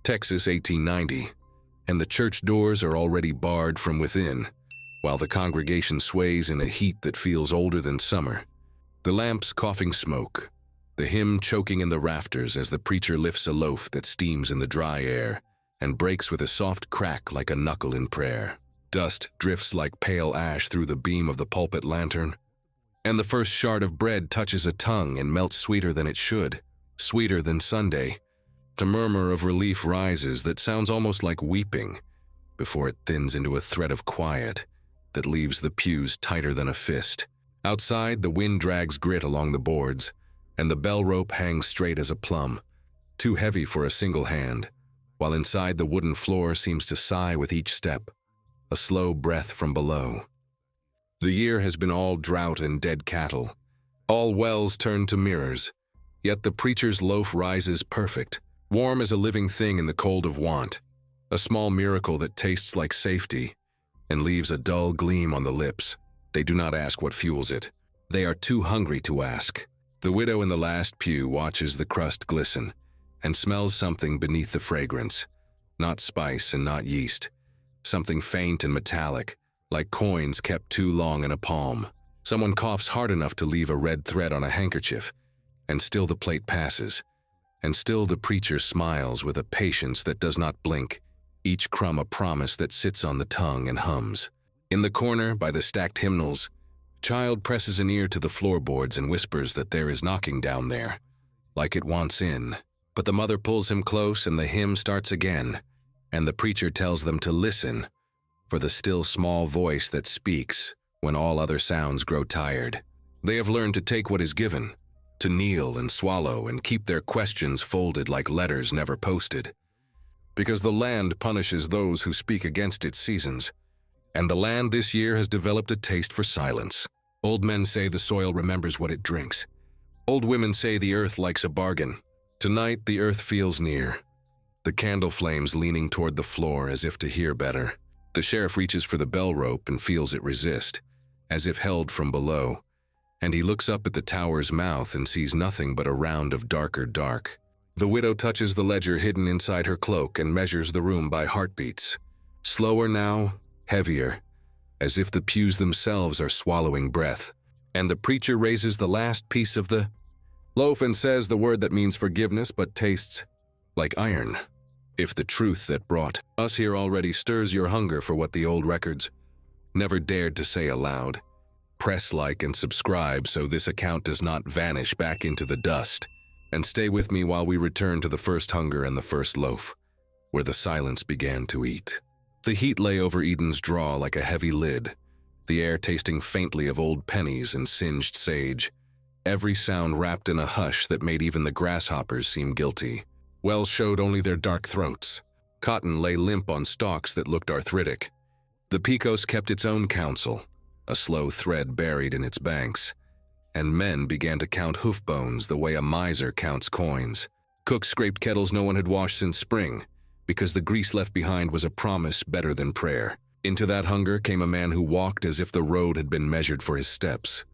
Texas, 1890, and the church doors are already barred from within, while the congregation sways in a heat that feels older than summer. The lamps coughing smoke, the hymn choking in the rafters as the preacher lifts a loaf that steams in the dry air and breaks with a soft crack like a knuckle in prayer. Dust drifts like pale ash through the beam of the pulpit lantern, and the first shard of bread touches a tongue and melts sweeter than it should, sweeter than Sunday. A murmur of relief rises that sounds almost like weeping before it thins into a thread of quiet that leaves the pews tighter than a fist. Outside, the wind drags grit along the boards, and the bell rope hangs straight as a plum, too heavy for a single hand, while inside the wooden floor seems to sigh with each step, a slow breath from below. The year has been all drought and dead cattle, all wells turned to mirrors, yet the preacher's loaf rises perfect, warm as a living thing in the cold of want, a small miracle that tastes like safety and leaves a dull gleam on the lips. They do not ask what fuels it. They are too hungry to ask. The widow in the last pew watches the crust glisten and smells something beneath the fragrance, not spice and not yeast, something faint and metallic, like coins kept too long in a palm. Someone coughs hard enough to leave a red thread on a handkerchief, and still the plate passes, and still the preacher smiles with a patience that does not blink, each crumb a promise that sits on the tongue and hums. In the corner, by the stacked hymnals, child presses an ear to the floorboards and whispers that there is knocking down there, like it wants in. But the mother pulls him close and the hymn starts again, and the preacher tells them to listen for the still small voice that speaks when all other sounds grow tired. They have learned to take what is given, to kneel and swallow and keep their questions folded like letters never posted. Because the land punishes those who speak against its seasons, and the land this year has developed a taste for silence. Old men say the soil remembers what it drinks. Old women say the earth likes a bargain. Tonight the earth feels near, the candle flames leaning toward the floor as if to hear better. The sheriff reaches for the bell rope and feels it resist, as if held from below, and he looks up at the tower's mouth and sees nothing but a round of darker dark. The widow touches the ledger hidden inside her cloak and measures the room by heartbeats. Slower now, heavier, as if the pews themselves are swallowing breath. And the preacher raises the last piece of the loaf and says the word that means forgiveness but tastes like iron. If the truth that brought us here already stirs your hunger for what the old records never dared to say aloud, press like and subscribe so this account does not vanish back into the dust. And stay with me while we return to the first hunger and the first loaf, where the silence began to eat. The heat lay over Eden's draw like a heavy lid, the air tasting faintly of old pennies and singed sage, every sound wrapped in a hush that made even the grasshoppers seem guilty. Wells showed only their dark throats. Cotton lay limp on stalks that looked arthritic. The Pecos kept its own counsel, a slow thread buried in its banks, and men began to count hoof bones the way a miser counts coins. Cooks scraped kettles no one had washed since spring, because the grease left behind was a promise better than prayer. Into that hunger came a man who walked as if the road had been measured for his steps,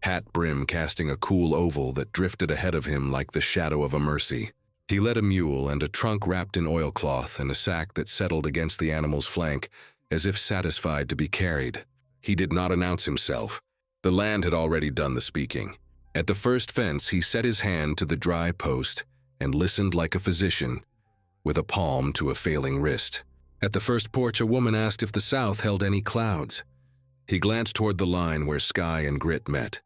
hat brim casting a cool oval that drifted ahead of him like the shadow of a mercy. He led a mule and a trunk wrapped in oilcloth and a sack that settled against the animal's flank, as if satisfied to be carried. He did not announce himself. The land had already done the speaking. At the first fence, he set his hand to the dry post and listened like a physician, with a palm to a failing wrist. At the first porch, a woman asked if the south held any clouds. He glanced toward the line where sky and grit met,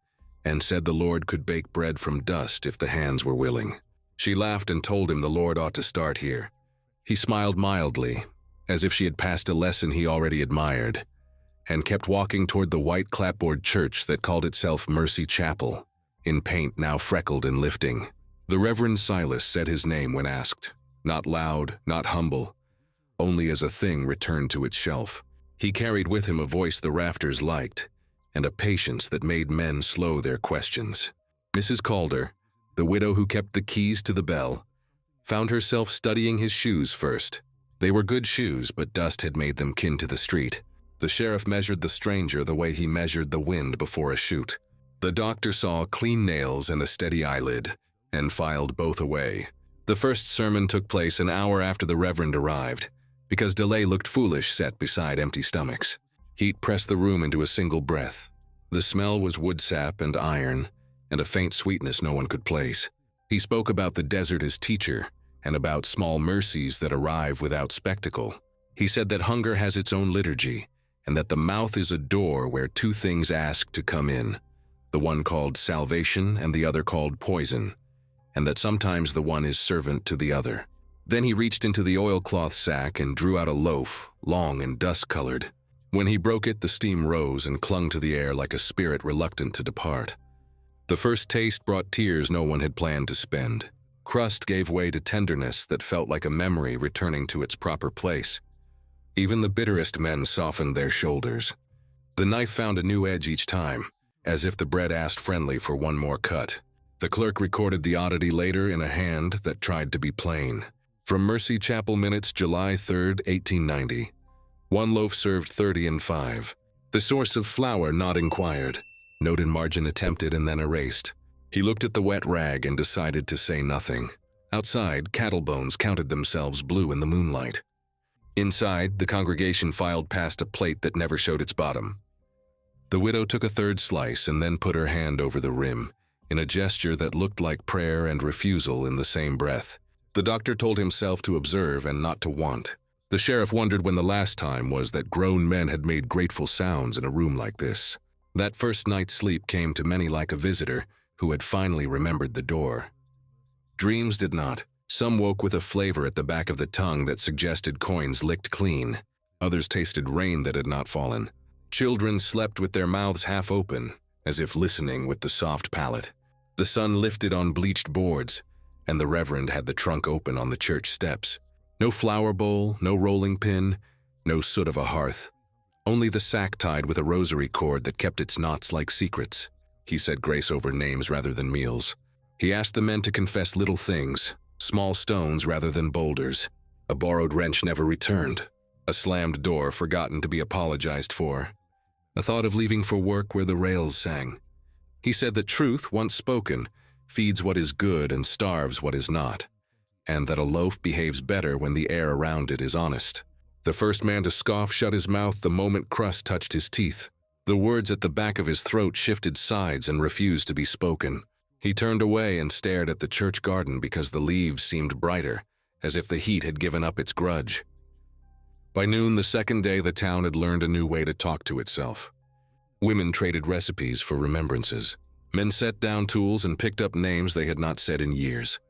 and said the Lord could bake bread from dust if the hands were willing. She laughed and told him the Lord ought to start here. He smiled mildly, as if she had passed a lesson he already admired, and kept walking toward the white clapboard church that called itself Mercy Chapel, in paint now freckled and lifting. The Reverend Silas said his name when asked, not loud, not humble, only as a thing returned to its shelf. He carried with him a voice the rafters liked, and a patience that made men slow their questions. Mrs. Calder, the widow who kept the keys to the bell, found herself studying his shoes first. They were good shoes, but dust had made them kin to the street. The sheriff measured the stranger the way he measured the wind before a shoot. The doctor saw clean nails and a steady eyelid, and filed both away, The first sermon took place an hour after the Reverend arrived, because delay looked foolish set beside empty stomachs. Heat pressed the room into a single breath. The smell was wood sap and iron, and a faint sweetness no one could place. He spoke about the desert as teacher, and about small mercies that arrive without spectacle. He said that hunger has its own liturgy, and that the mouth is a door where two things ask to come in, the one called salvation and the other called poison, and that sometimes the one is servant to the other. Then he reached into the oilcloth sack and drew out a loaf, long and dust-colored. When he broke it, the steam rose and clung to the air like a spirit reluctant to depart. The first taste brought tears no one had planned to spend. Crust gave way to tenderness that felt like a memory returning to its proper place. Even the bitterest men softened their shoulders. The knife found a new edge each time, as if the bread asked friendly for one more cut. The clerk recorded the oddity later in a hand that tried to be plain. From Mercy Chapel Minutes, July 3, 1890. One loaf served 30 and 5. The source of flour not inquired. Note in margin attempted and then erased. He looked at the wet rag and decided to say nothing. Outside, cattle bones counted themselves blue in the moonlight. Inside, the congregation filed past a plate that never showed its bottom. The widow took a third slice and then put her hand over the rim, in a gesture that looked like prayer and refusal in the same breath. The doctor told himself to observe and not to want. The sheriff wondered when the last time was that grown men had made grateful sounds in a room like this. That first night's sleep came to many like a visitor who had finally remembered the door. Dreams did not. Some woke with a flavor at the back of the tongue that suggested coins licked clean. Others tasted rain that had not fallen. Children slept with their mouths half open, as if listening with the soft palate. The sun lifted on bleached boards, and the Reverend had the trunk open on the church steps. No flower bowl, no rolling pin, no soot of a hearth. Only the sack tied with a rosary cord that kept its knots like secrets. He said grace over names rather than meals. He asked the men to confess little things, small stones rather than boulders. A borrowed wrench never returned. A slammed door forgotten to be apologized for. A thought of leaving for work where the rails sang. He said that truth, once spoken, feeds what is good and starves what is not, and that a loaf behaves better when the air around it is honest. The first man to scoff shut his mouth the moment crust touched his teeth. The words at the back of his throat shifted sides and refused to be spoken. He turned away and stared at the church garden because the leaves seemed brighter, as if the heat had given up its grudge. By noon the second day, the town had learned a new way to talk to itself. Women traded recipes for remembrances. Men set down tools and picked up names they had not said in years.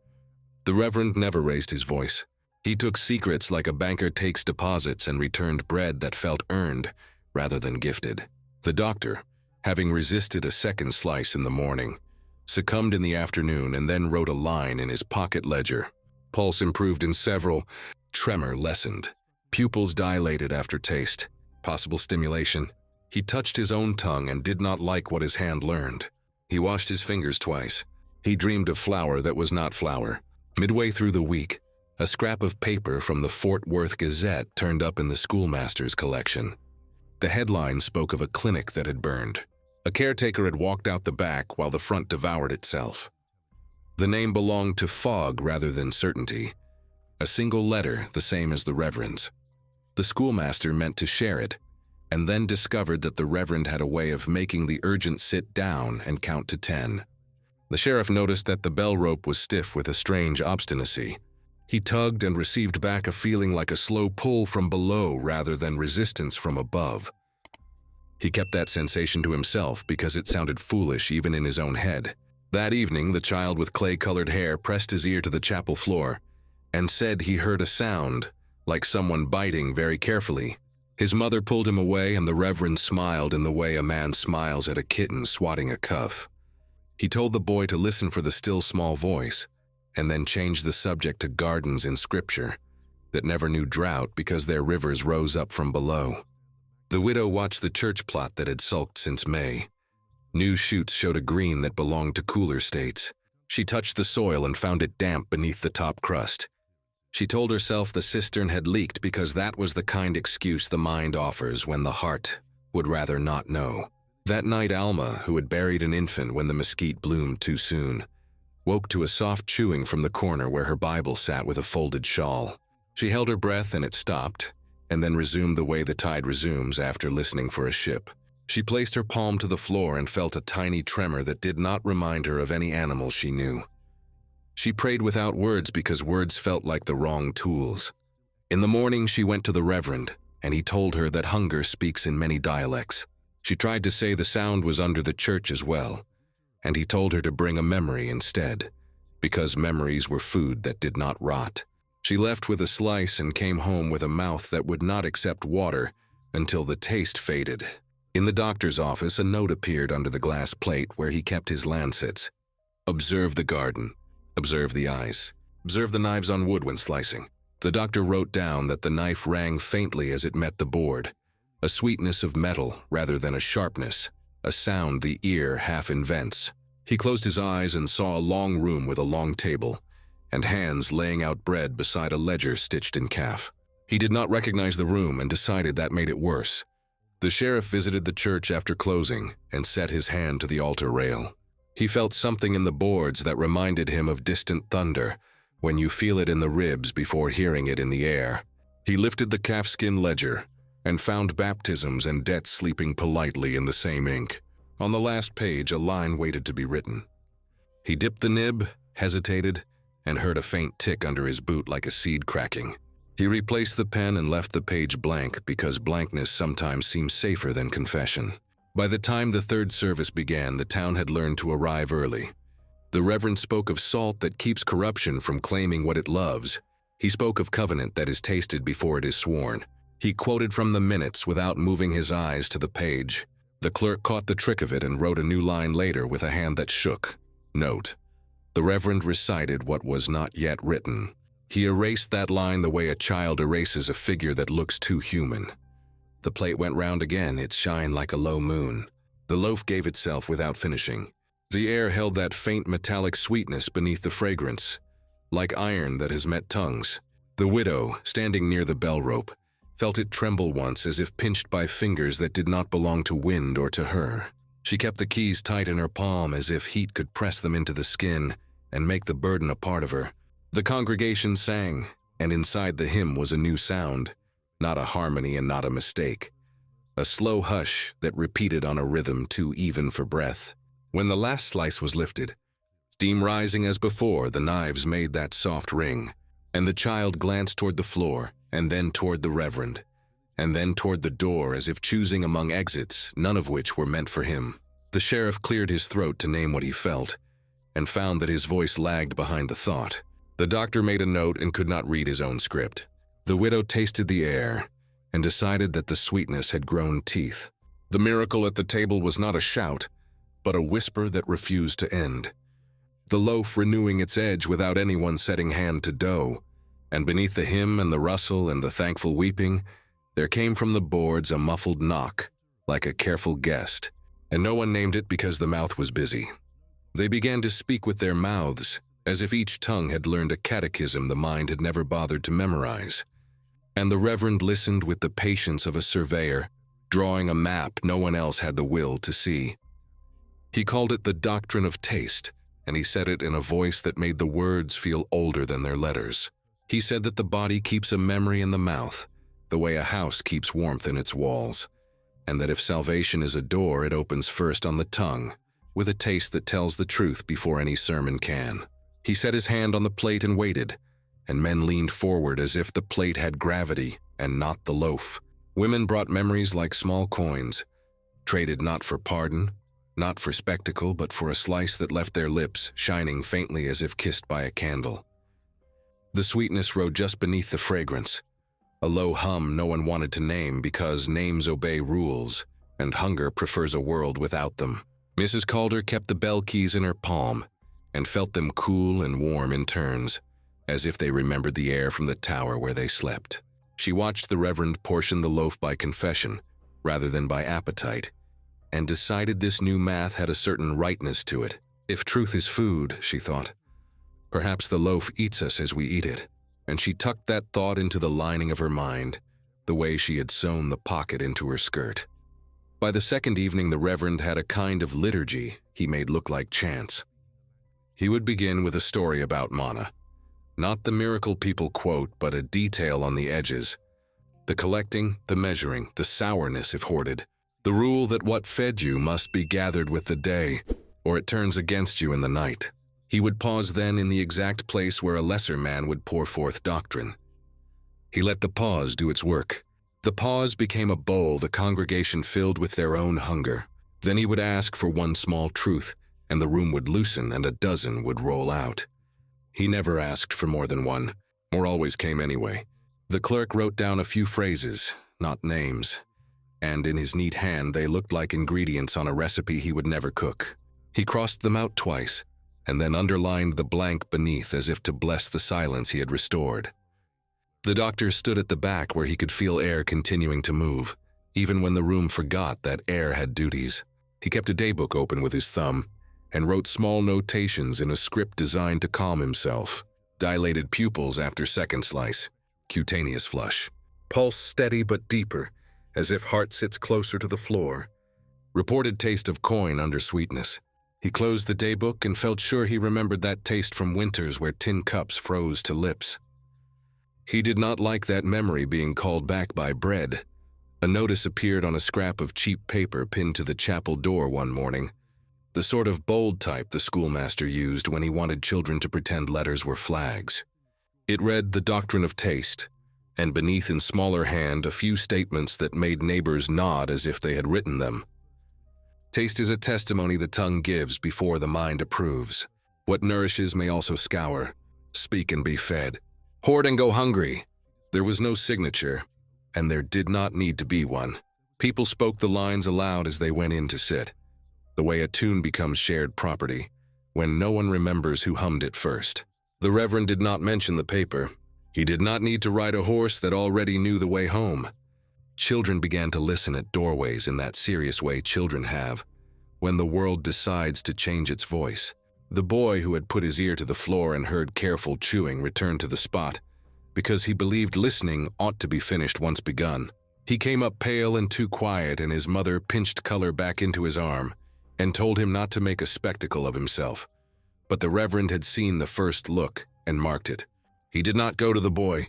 The Reverend never raised his voice. He took secrets like a banker takes deposits and returned bread that felt earned rather than gifted. The doctor, having resisted a second slice in the morning, succumbed in the afternoon and then wrote a line in his pocket ledger. Pulse improved in several, tremor lessened. Pupils dilated after taste. Possible stimulation. He touched his own tongue and did not like what his hand learned. He washed his fingers twice. He dreamed of flour that was not flour. Midway through the week, a scrap of paper from the Fort Worth Gazette turned up in the schoolmaster's collection. The headline spoke of a clinic that had burned. A caretaker had walked out the back while the front devoured itself. The name belonged to fog rather than certainty. A single letter, the same as the Reverend's. The schoolmaster meant to share it, and then discovered that the Reverend had a way of making the urgent sit down and count to 10. The sheriff noticed that the bell rope was stiff with a strange obstinacy. He tugged and received back a feeling like a slow pull from below rather than resistance from above. He kept that sensation to himself because it sounded foolish even in his own head. That evening, the child with clay-colored hair pressed his ear to the chapel floor and said he heard a sound, like someone biting very carefully. His mother pulled him away, and the Reverend smiled in the way a man smiles at a kitten swatting a cuff. He told the boy to listen for the still small voice, and then changed the subject to gardens in Scripture that never knew drought because their rivers rose up from below. The widow watched the church plot that had sulked since May. New shoots showed a green that belonged to cooler states. She touched the soil and found it damp beneath the top crust. She told herself the cistern had leaked because that was the kind excuse the mind offers when the heart would rather not know. That night, Alma, who had buried an infant when the mesquite bloomed too soon, woke to a soft chewing from the corner where her Bible sat with a folded shawl. She held her breath and it stopped, and then resumed the way the tide resumes after listening for a ship. She placed her palm to the floor and felt a tiny tremor that did not remind her of any animal she knew. She prayed without words because words felt like the wrong tools. In the morning, she went to the Reverend, and he told her that hunger speaks in many dialects. She tried to say the sound was under the church as well, and he told her to bring a memory instead, because memories were food that did not rot. She left with a slice and came home with a mouth that would not accept water until the taste faded. In the doctor's office, a note appeared under the glass plate where he kept his lancets. Observe the garden. Observe the eyes. Observe the knives on wood when slicing. The doctor wrote down that the knife rang faintly as it met the board, a sweetness of metal rather than a sharpness, a sound the ear half invents. He closed his eyes and saw a long room with a long table, and hands laying out bread beside a ledger stitched in calf. He did not recognize the room and decided that made it worse. The sheriff visited the church after closing and set his hand to the altar rail. He felt something in the boards that reminded him of distant thunder, when you feel it in the ribs before hearing it in the air. He lifted the calfskin ledger and found baptisms and debts sleeping politely in the same ink. On the last page, a line waited to be written. He dipped the nib, hesitated, and heard a faint tick under his boot like a seed cracking. He replaced the pen and left the page blank because blankness sometimes seems safer than confession. By the time the third service began, the town had learned to arrive early. The Reverend spoke of salt that keeps corruption from claiming what it loves. He spoke of covenant that is tasted before it is sworn. He quoted from the minutes without moving his eyes to the page. The clerk caught the trick of it and wrote a new line later with a hand that shook. Note: the Reverend recited what was not yet written. He erased that line the way a child erases a figure that looks too human. The plate went round again, its shine like a low moon. The loaf gave itself without finishing. The air held that faint metallic sweetness beneath the fragrance, like iron that has met tongues. The widow, standing near the bell rope, felt it tremble once as if pinched by fingers that did not belong to wind or to her. She kept the keys tight in her palm as if heat could press them into the skin and make the burden a part of her. The congregation sang, and inside the hymn was a new sound, not a harmony and not a mistake. A slow hush that repeated on a rhythm too even for breath. When the last slice was lifted, steam rising as before, the knives made that soft ring, and the child glanced toward the floor, and then toward the Reverend, and then toward the door as if choosing among exits, none of which were meant for him. The sheriff cleared his throat to name what he felt, and found that his voice lagged behind the thought. The doctor made a note and could not read his own script. The widow tasted the air and decided that the sweetness had grown teeth. The miracle at the table was not a shout, but a whisper that refused to end. The loaf renewing its edge without anyone setting hand to dough, and beneath the hymn and the rustle and the thankful weeping, there came from the boards a muffled knock, like a careful guest, and no one named it because the mouth was busy. They began to speak with their mouths, as if each tongue had learned a catechism the mind had never bothered to memorize. And the Reverend listened with the patience of a surveyor, drawing a map no one else had the will to see. He called it the doctrine of taste, and he said it in a voice that made the words feel older than their letters. He said that the body keeps a memory in the mouth, the way a house keeps warmth in its walls, and that if salvation is a door, it opens first on the tongue, with a taste that tells the truth before any sermon can. He set his hand on the plate and waited, and men leaned forward as if the plate had gravity and not the loaf. Women brought memories like small coins, traded not for pardon, not for spectacle, but for a slice that left their lips shining faintly as if kissed by a candle. The sweetness rode just beneath the fragrance, a low hum no one wanted to name because names obey rules, and hunger prefers a world without them. Mrs. Calder kept the bell keys in her palm, and felt them cool and warm in turns, as if they remembered the air from the tower where they slept. She watched the Reverend portion the loaf by confession, rather than by appetite, and decided this new math had a certain rightness to it. If truth is food, she thought, perhaps the loaf eats us as we eat it, and she tucked that thought into the lining of her mind, the way she had sewn the pocket into her skirt. By the second evening, the Reverend had a kind of liturgy he made look like chants. He would begin with a story about Mana. Not the miracle people quote, but a detail on the edges. The collecting, the measuring, the sourness if hoarded. The rule that what fed you must be gathered with the day, or it turns against you in the night. He would pause then in the exact place where a lesser man would pour forth doctrine. He let the pause do its work. The pause became a bowl the congregation filled with their own hunger. Then he would ask for one small truth, and the room would loosen and a dozen would roll out. He never asked for more than one, or always came anyway. The clerk wrote down a few phrases, not names, and in his neat hand they looked like ingredients on a recipe he would never cook. He crossed them out twice, and then underlined the blank beneath as if to bless the silence he had restored. The doctor stood at the back where he could feel air continuing to move, even when the room forgot that air had duties. He kept a daybook open with his thumb, and wrote small notations in a script designed to calm himself. Dilated pupils after second slice, cutaneous flush. Pulse steady but deeper, as if heart sits closer to the floor. Reported taste of coin under sweetness. He closed the daybook and felt sure he remembered that taste from winters where tin cups froze to lips. He did not like that memory being called back by bread. A notice appeared on a scrap of cheap paper pinned to the chapel door one morning. The sort of bold type the schoolmaster used when he wanted children to pretend letters were flags. It read The Doctrine of Taste, and beneath in smaller hand a few statements that made neighbors nod as if they had written them. Taste is a testimony the tongue gives before the mind approves. What nourishes may also scour. Speak and be fed. Hoard and go hungry. There was no signature, and there did not need to be one. People spoke the lines aloud as they went in to sit. The way a tune becomes shared property, when no one remembers who hummed it first. The Reverend did not mention the paper. He did not need to ride a horse that already knew the way home. Children began to listen at doorways in that serious way children have, when the world decides to change its voice. The boy who had put his ear to the floor and heard careful chewing returned to the spot, because he believed listening ought to be finished once begun. He came up pale and too quiet, and his mother pinched color back into his arm and told him not to make a spectacle of himself. But the Reverend had seen the first look and marked it. He did not go to the boy.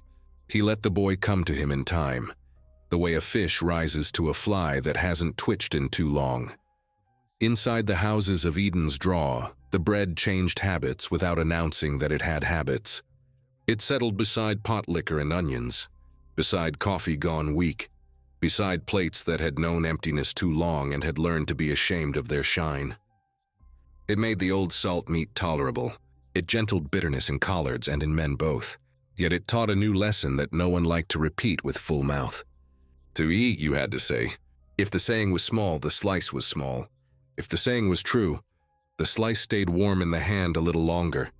He let the boy come to him in time, the way a fish rises to a fly that hasn't twitched in too long. Inside the houses of Eden's draw, the bread changed habits without announcing that it had habits. It settled beside pot liquor and onions, beside coffee gone weak, beside plates that had known emptiness too long and had learned to be ashamed of their shine. It made the old salt meat tolerable. It gentled bitterness in collards and in men both. Yet it taught a new lesson that no one liked to repeat with full mouth. To eat, you had to say. If the saying was small, the slice was small. If the saying was true, the slice stayed warm in the hand a little longer,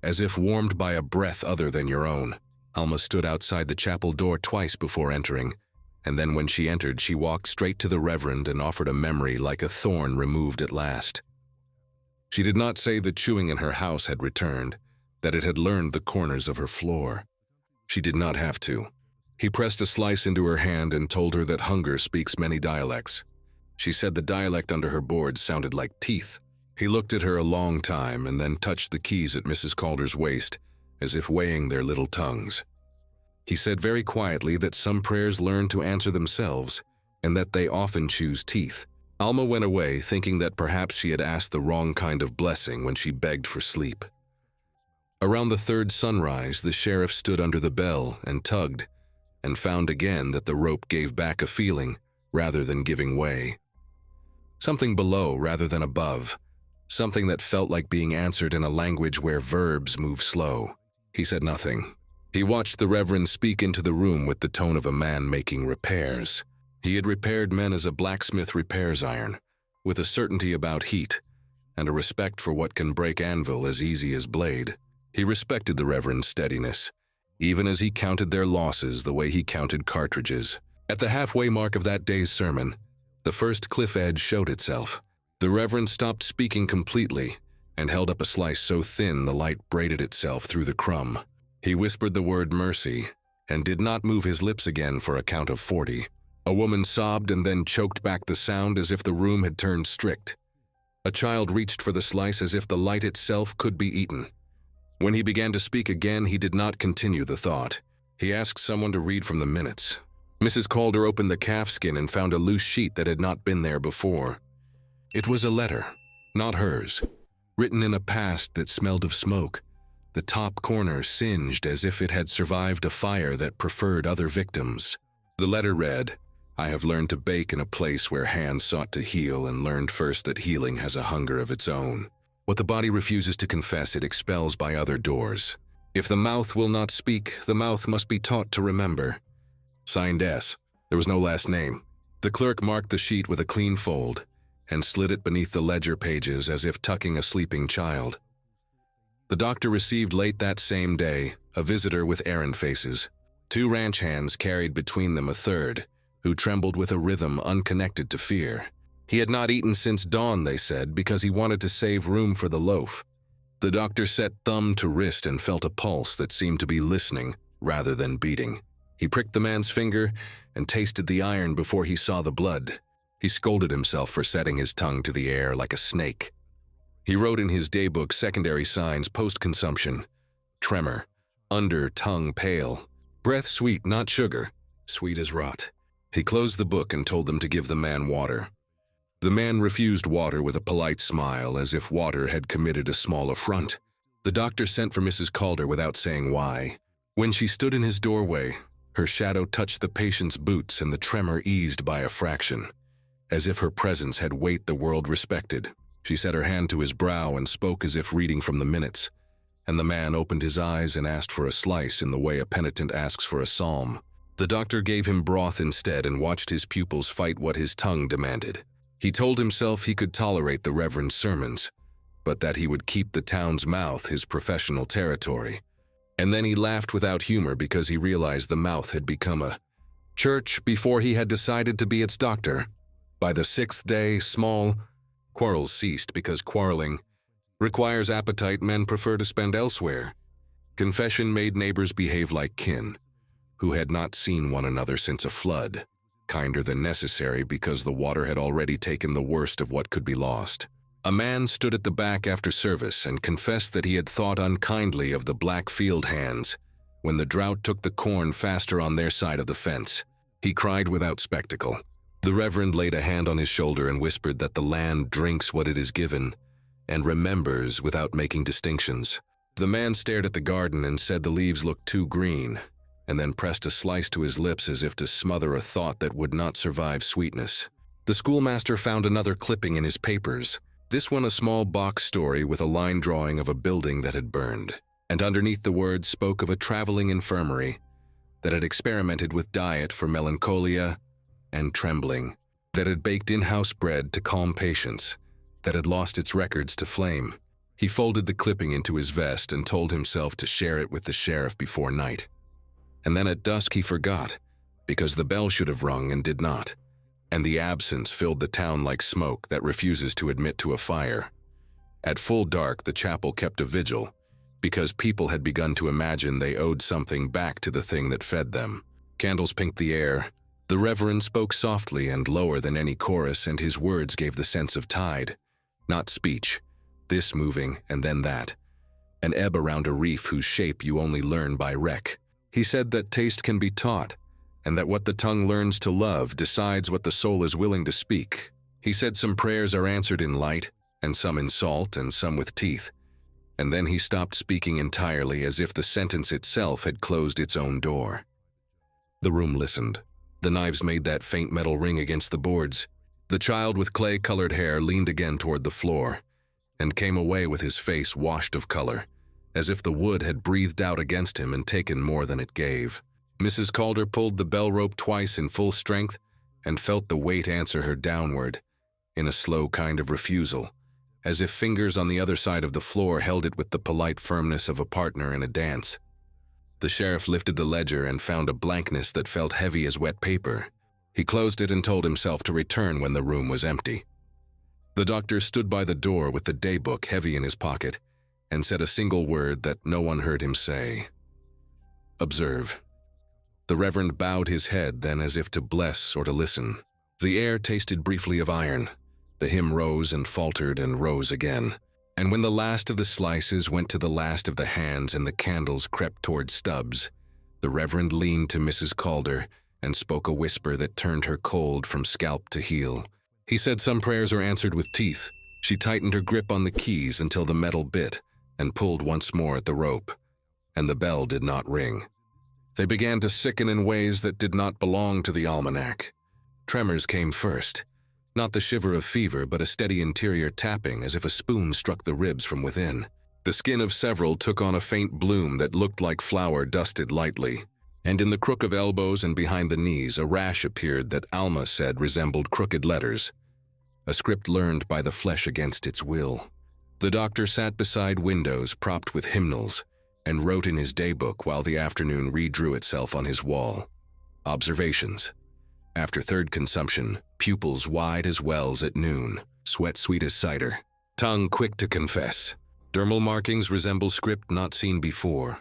as if warmed by a breath other than your own. Alma stood outside the chapel door twice before entering, and then when she entered, she walked straight to the Reverend and offered a memory like a thorn removed at last. She did not say the chewing in her house had returned, that it had learned the corners of her floor. She did not have to. He pressed a slice into her hand and told her that hunger speaks many dialects. She said the dialect under her board sounded like teeth. He looked at her a long time and then touched the keys at Mrs. Calder's waist, as if weighing their little tongues. He said very quietly that some prayers learn to answer themselves, and that they often choose teeth. Alma went away, thinking that perhaps she had asked the wrong kind of blessing when she begged for sleep. Around the third sunrise, the sheriff stood under the bell and tugged, and found again that the rope gave back a feeling rather than giving way. Something below rather than above, something that felt like being answered in a language where verbs move slow. He said nothing. He watched the Reverend speak into the room with the tone of a man making repairs. He had repaired men as a blacksmith repairs iron, with a certainty about heat, and a respect for what can break anvil as easy as blade. He respected the Reverend's steadiness, even as he counted their losses the way he counted cartridges. At the halfway mark of that day's sermon, the first cliff edge showed itself. The Reverend stopped speaking completely and held up a slice so thin the light braided itself through the crumb. He whispered the word mercy and did not move his lips again for a count of 40. A woman sobbed and then choked back the sound as if the room had turned strict. A child reached for the slice as if the light itself could be eaten. When he began to speak again, he did not continue the thought. He asked someone to read from the minutes. Mrs. Calder opened the calfskin and found a loose sheet that had not been there before. It was a letter, not hers, written in a past that smelled of smoke, the top corner singed as if it had survived a fire that preferred other victims. The letter read, "I have learned to bake in a place where hands sought to heal and learned first that healing has a hunger of its own. What the body refuses to confess, it expels by other doors. If the mouth will not speak, the mouth must be taught to remember." Signed S. There was no last name. The clerk marked the sheet with a clean fold and slid it beneath the ledger pages as if tucking a sleeping child. The doctor received late that same day a visitor with errand faces. 2 ranch hands carried between them a third, who trembled with a rhythm unconnected to fear. He had not eaten since dawn, they said, because he wanted to save room for the loaf. The doctor set thumb to wrist and felt a pulse that seemed to be listening rather than beating. He pricked the man's finger and tasted the iron before he saw the blood. He scolded himself for setting his tongue to the air like a snake. He wrote in his daybook secondary signs post-consumption: tremor, under tongue pale, breath sweet, not sugar, sweet as rot. He closed the book and told them to give the man water. The man refused water with a polite smile, as if water had committed a small affront. The doctor sent for Mrs. Calder without saying why. When she stood in his doorway, her shadow touched the patient's boots and the tremor eased by a fraction, as if her presence had weight the world respected. She set her hand to his brow and spoke as if reading from the minutes, and the man opened his eyes and asked for a slice in the way a penitent asks for a psalm. The doctor gave him broth instead and watched his pupils fight what his tongue demanded. He told himself he could tolerate the reverend's sermons, but that he would keep the town's mouth his professional territory. And then he laughed without humor because he realized the mouth had become a church before he had decided to be its doctor. By the 6th day, small quarrels ceased because quarreling requires appetite men prefer to spend elsewhere. Confession made neighbors behave like kin, who had not seen one another since a flood, kinder than necessary because the water had already taken the worst of what could be lost. A man stood at the back after service and confessed that he had thought unkindly of the black field hands when the drought took the corn faster on their side of the fence. He cried without spectacle. The reverend laid a hand on his shoulder and whispered that the land drinks what it is given and remembers without making distinctions. The man stared at the garden and said the leaves looked too green, and then pressed a slice to his lips as if to smother a thought that would not survive sweetness. The schoolmaster found another clipping in his papers, this one a small box story with a line drawing of a building that had burned, and underneath the words spoke of a traveling infirmary that had experimented with diet for melancholia and trembling, that had baked in-house bread to calm patients, that had lost its records to flame. He folded the clipping into his vest and told himself to share it with the sheriff before night. And then at dusk he forgot, because the bell should have rung and did not, and the absence filled the town like smoke that refuses to admit to a fire. At full dark the chapel kept a vigil, because people had begun to imagine they owed something back to the thing that fed them. Candles pinked the air. The reverend spoke softly and lower than any chorus, and his words gave the sense of tide, not speech, this moving and then that, an ebb around a reef whose shape you only learn by wreck. He said that taste can be taught, and that what the tongue learns to love decides what the soul is willing to speak. He said some prayers are answered in light, and some in salt, and some with teeth. And then he stopped speaking entirely, as if the sentence itself had closed its own door. The room listened. The knives made that faint metal ring against the boards. The child with clay-colored hair leaned again toward the floor, and came away with his face washed of color, as if the wood had breathed out against him and taken more than it gave. Mrs. Calder pulled the bell rope twice in full strength and felt the weight answer her downward, in a slow kind of refusal, as if fingers on the other side of the floor held it with the polite firmness of a partner in a dance. The sheriff lifted the ledger and found a blankness that felt heavy as wet paper. He closed it and told himself to return when the room was empty. The doctor stood by the door with the daybook heavy in his pocket and said a single word that no one heard him say. "Observe." The reverend bowed his head then, as if to bless or to listen. The air tasted briefly of iron. The hymn rose and faltered and rose again. And when the last of the slices went to the last of the hands and the candles crept toward Stubbs, the Reverend leaned to Mrs. Calder and spoke a whisper that turned her cold from scalp to heel. He said some prayers are answered with teeth. She tightened her grip on the keys until the metal bit and pulled once more at the rope, and the bell did not ring. They began to sicken in ways that did not belong to the almanac. Tremors came first. Not the shiver of fever, but a steady interior tapping as if a spoon struck the ribs from within. The skin of several took on a faint bloom that looked like flour dusted lightly, and in the crook of elbows and behind the knees a rash appeared that Alma said resembled crooked letters, a script learned by the flesh against its will. The doctor sat beside windows propped with hymnals and wrote in his daybook while the afternoon redrew itself on his wall. Observations. After third consumption, pupils wide as wells at noon, sweat sweet as cider, tongue quick to confess. Dermal markings resemble script not seen before,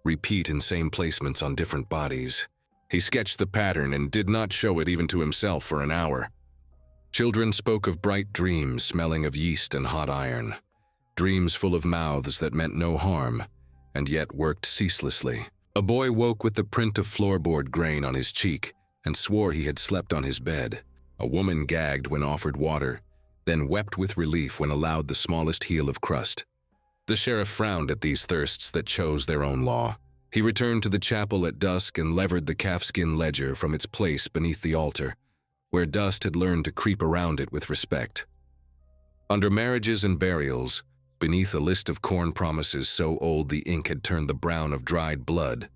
repeat in same placements on different bodies. He sketched the pattern and did not show it even to himself for an hour. Children spoke of bright dreams smelling of yeast and hot iron, dreams full of mouths that meant no harm, and yet worked ceaselessly. A boy woke with the print of floorboard grain on his cheek and swore he had slept on his bed. A woman gagged when offered water, then wept with relief when allowed the smallest heel of crust. The sheriff frowned at these thirsts that chose their own law. He returned to the chapel at dusk and levered the calfskin ledger from its place beneath the altar, where dust had learned to creep around it with respect. Under marriages and burials, beneath a list of corn promises so old the ink had turned the brown of dried blood,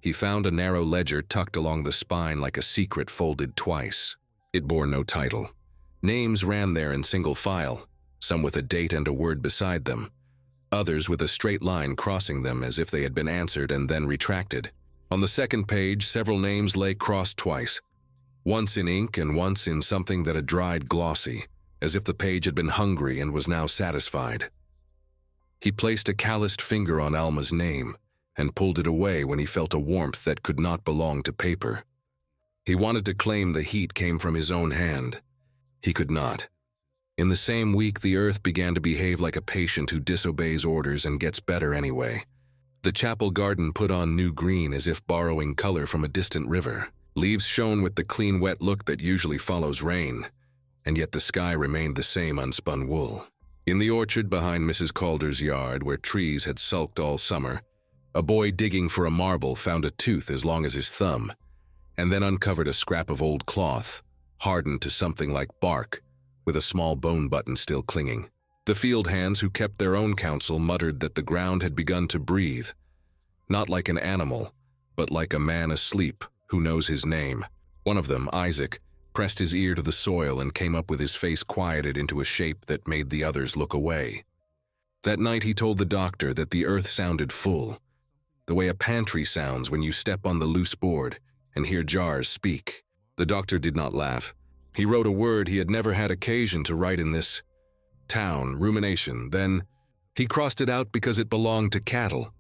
he found a narrow ledger tucked along the spine like a secret folded twice. It bore no title. Names ran there in single file, some with a date and a word beside them, others with a straight line crossing them as if they had been answered and then retracted. On the second page, several names lay crossed twice, once in ink and once in something that had dried glossy, as if the page had been hungry and was now satisfied. He placed a calloused finger on Alma's name and pulled it away when he felt a warmth that could not belong to paper. He wanted to claim the heat came from his own hand. He could not. In the same week, the earth began to behave like a patient who disobeys orders and gets better anyway. The chapel garden put on new green as if borrowing color from a distant river. Leaves shone with the clean, wet look that usually follows rain, and yet the sky remained the same unspun wool. In the orchard behind Mrs. Calder's yard, where trees had sulked all summer, a boy digging for a marble found a tooth as long as his thumb, and then uncovered a scrap of old cloth, hardened to something like bark, with a small bone button still clinging. The field hands who kept their own counsel muttered that the ground had begun to breathe, not like an animal, but like a man asleep who knows his name. One of them, Isaac, pressed his ear to the soil and came up with his face quieted into a shape that made the others look away. That night he told the doctor that the earth sounded full, the way a pantry sounds when you step on the loose board and hear jars speak. The doctor did not laugh. He wrote a word he had never had occasion to write in this town, rumination. Then he crossed it out because it belonged to cattle,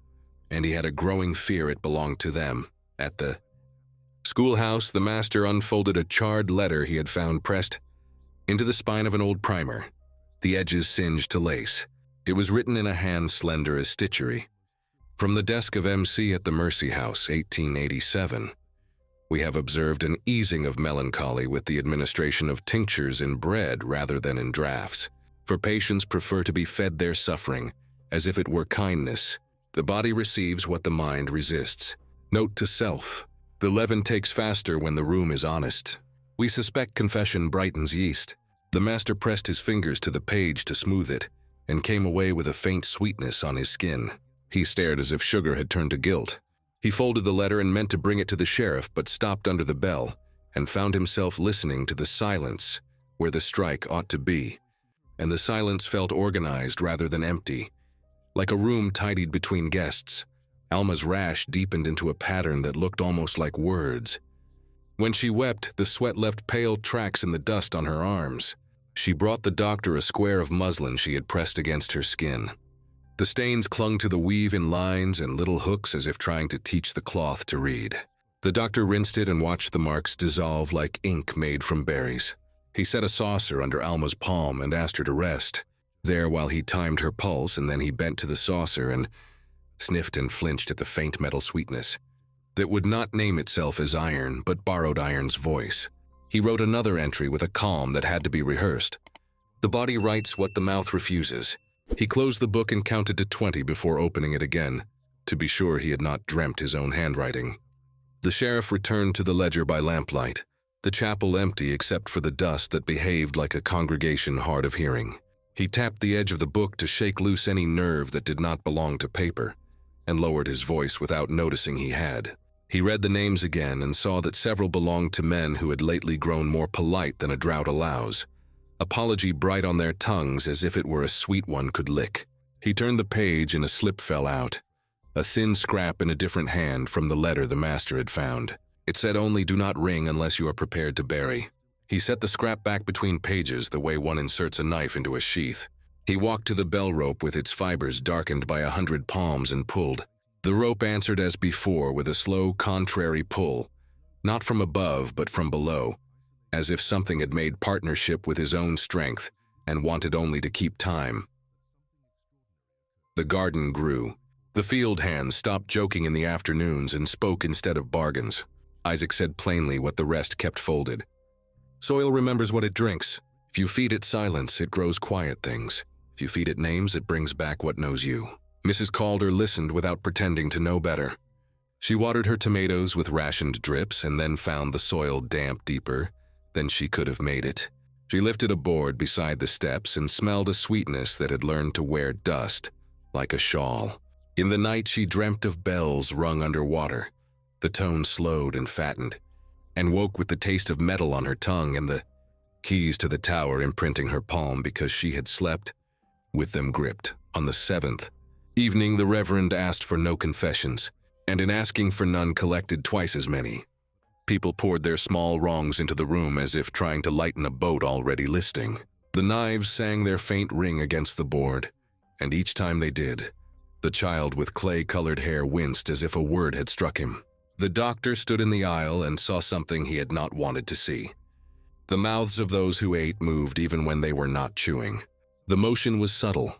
and he had a growing fear it belonged to them. At the schoolhouse, the master unfolded a charred letter he had found pressed into the spine of an old primer, the edges singed to lace. It was written in a hand slender as stitchery. From the desk of MC at the Mercy House, 1887, we have observed an easing of melancholy with the administration of tinctures in bread rather than in draughts. For patients prefer to be fed their suffering, as if it were kindness. The body receives what the mind resists. Note to self: the leaven takes faster when the room is honest. We suspect confession brightens yeast. The master pressed his fingers to the page to smooth it, and came away with a faint sweetness on his skin. He stared as if sugar had turned to guilt. He folded the letter and meant to bring it to the sheriff, but stopped under the bell and found himself listening to the silence where the strike ought to be. And the silence felt organized rather than empty, like a room tidied between guests. Alma's rash deepened into a pattern that looked almost like words. When she wept, the sweat left pale tracks in the dust on her arms. She brought the doctor a square of muslin she had pressed against her skin. The stains clung to the weave in lines and little hooks as if trying to teach the cloth to read. The doctor rinsed it and watched the marks dissolve like ink made from berries. He set a saucer under Alma's palm and asked her to rest. There, while he timed her pulse, and then he bent to the saucer and sniffed and flinched at the faint metal sweetness that would not name itself as iron, but borrowed iron's voice. He wrote another entry with a calm that had to be rehearsed. The body writes what the mouth refuses. He closed the book and counted to 20 before opening it again, to be sure he had not dreamt his own handwriting. The sheriff returned to the ledger by lamplight, the chapel empty except for the dust that behaved like a congregation hard of hearing. He tapped the edge of the book to shake loose any nerve that did not belong to paper, and lowered his voice without noticing he had. He read the names again and saw that several belonged to men who had lately grown more polite than a drought allows, apology bright on their tongues as if it were a sweet one could lick. He turned the page and a slip fell out, a thin scrap in a different hand from the letter the master had found. It said only, "Do not ring unless you are prepared to bury." He set the scrap back between pages the way one inserts a knife into a sheath. He walked to the bell rope with its fibers darkened by 100 palms and pulled. The rope answered as before with a slow, contrary pull, not from above but from below, as if something had made partnership with his own strength and wanted only to keep time. The garden grew. The field hands stopped joking in the afternoons and spoke instead of bargains. Isaac said plainly what the rest kept folded. Soil remembers what it drinks. If you feed it silence, it grows quiet things. If you feed it names, it brings back what knows you. Mrs. Calder listened without pretending to know better. She watered her tomatoes with rationed drips and then found the soil damp deeper than she could have made it. She lifted a board beside the steps and smelled a sweetness that had learned to wear dust, like a shawl. In the night she dreamt of bells rung under water. The tone slowed and fattened, and woke with the taste of metal on her tongue and the keys to the tower imprinting her palm because she had slept with them gripped. On the 7th evening the Reverend asked for no confessions, and in asking for none collected twice as many. People poured their small wrongs into the room as if trying to lighten a boat already listing. The knives sang their faint ring against the board, and each time they did, the child with clay-colored hair winced as if a word had struck him. The doctor stood in the aisle and saw something he had not wanted to see. The mouths of those who ate moved even when they were not chewing. The motion was subtle,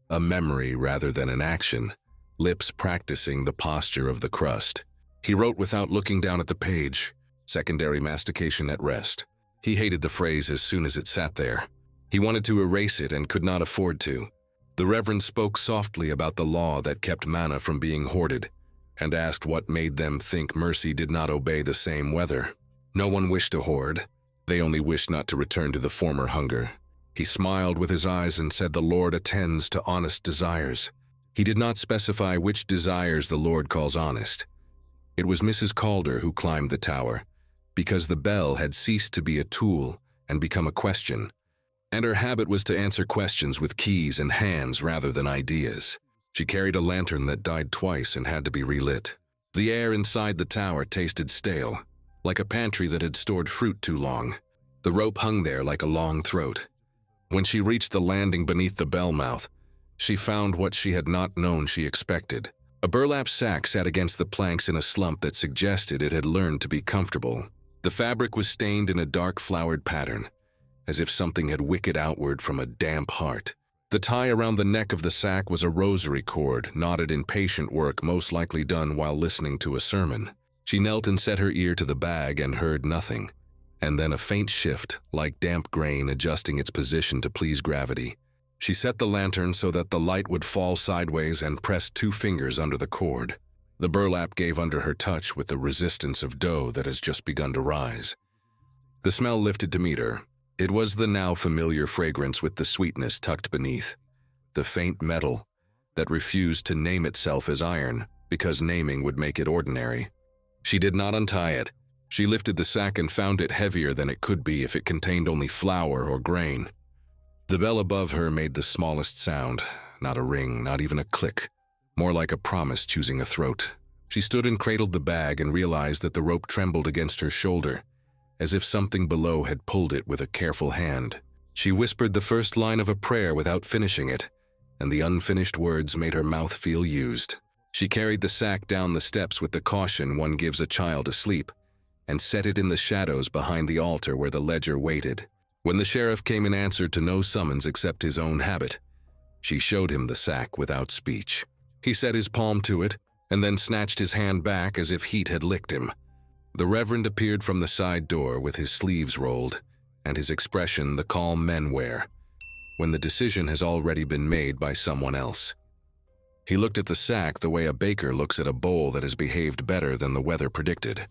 a memory rather than an action, lips practicing the posture of the crust. He wrote without looking down at the page, secondary mastication at rest. He hated the phrase as soon as it sat there. He wanted to erase it and could not afford to. The Reverend spoke softly about the law that kept manna from being hoarded, and asked what made them think mercy did not obey the same weather. No one wished to hoard. They only wished not to return to the former hunger. He smiled with his eyes and said the Lord attends to honest desires. He did not specify which desires the Lord calls honest. It was Mrs. Calder who climbed the tower, because the bell had ceased to be a tool and become a question, and her habit was to answer questions with keys and hands rather than ideas. She carried a lantern that died twice and had to be relit. The air inside the tower tasted stale, like a pantry that had stored fruit too long. The rope hung there like a long throat. When she reached the landing beneath the bell mouth, she found what she had not known she expected. A burlap sack sat against the planks in a slump that suggested it had learned to be comfortable. The fabric was stained in a dark flowered pattern, as if something had wicked outward from a damp heart. The tie around the neck of the sack was a rosary cord, knotted in patient work most likely done while listening to a sermon. She knelt and set her ear to the bag and heard nothing, and then a faint shift, like damp grain adjusting its position to please gravity. She set the lantern so that the light would fall sideways and pressed 2 fingers under the cord. The burlap gave under her touch with the resistance of dough that has just begun to rise. The smell lifted to meet her. It was the now familiar fragrance with the sweetness tucked beneath, the faint metal that refused to name itself as iron because naming would make it ordinary. She did not untie it. She lifted the sack and found it heavier than it could be if it contained only flour or grain. The bell above her made the smallest sound, not a ring, not even a click, more like a promise choosing a throat. She stood and cradled the bag and realized that the rope trembled against her shoulder, as if something below had pulled it with a careful hand. She whispered the first line of a prayer without finishing it, and the unfinished words made her mouth feel used. She carried the sack down the steps with the caution one gives a child asleep, and set it in the shadows behind the altar where the ledger waited. When the sheriff came in answer to no summons except his own habit, she showed him the sack without speech. He set his palm to it and then snatched his hand back as if heat had licked him. The Reverend appeared from the side door with his sleeves rolled and his expression the calm men wear when the decision has already been made by someone else. He looked at the sack the way a baker looks at a bowl that has behaved better than the weather predicted.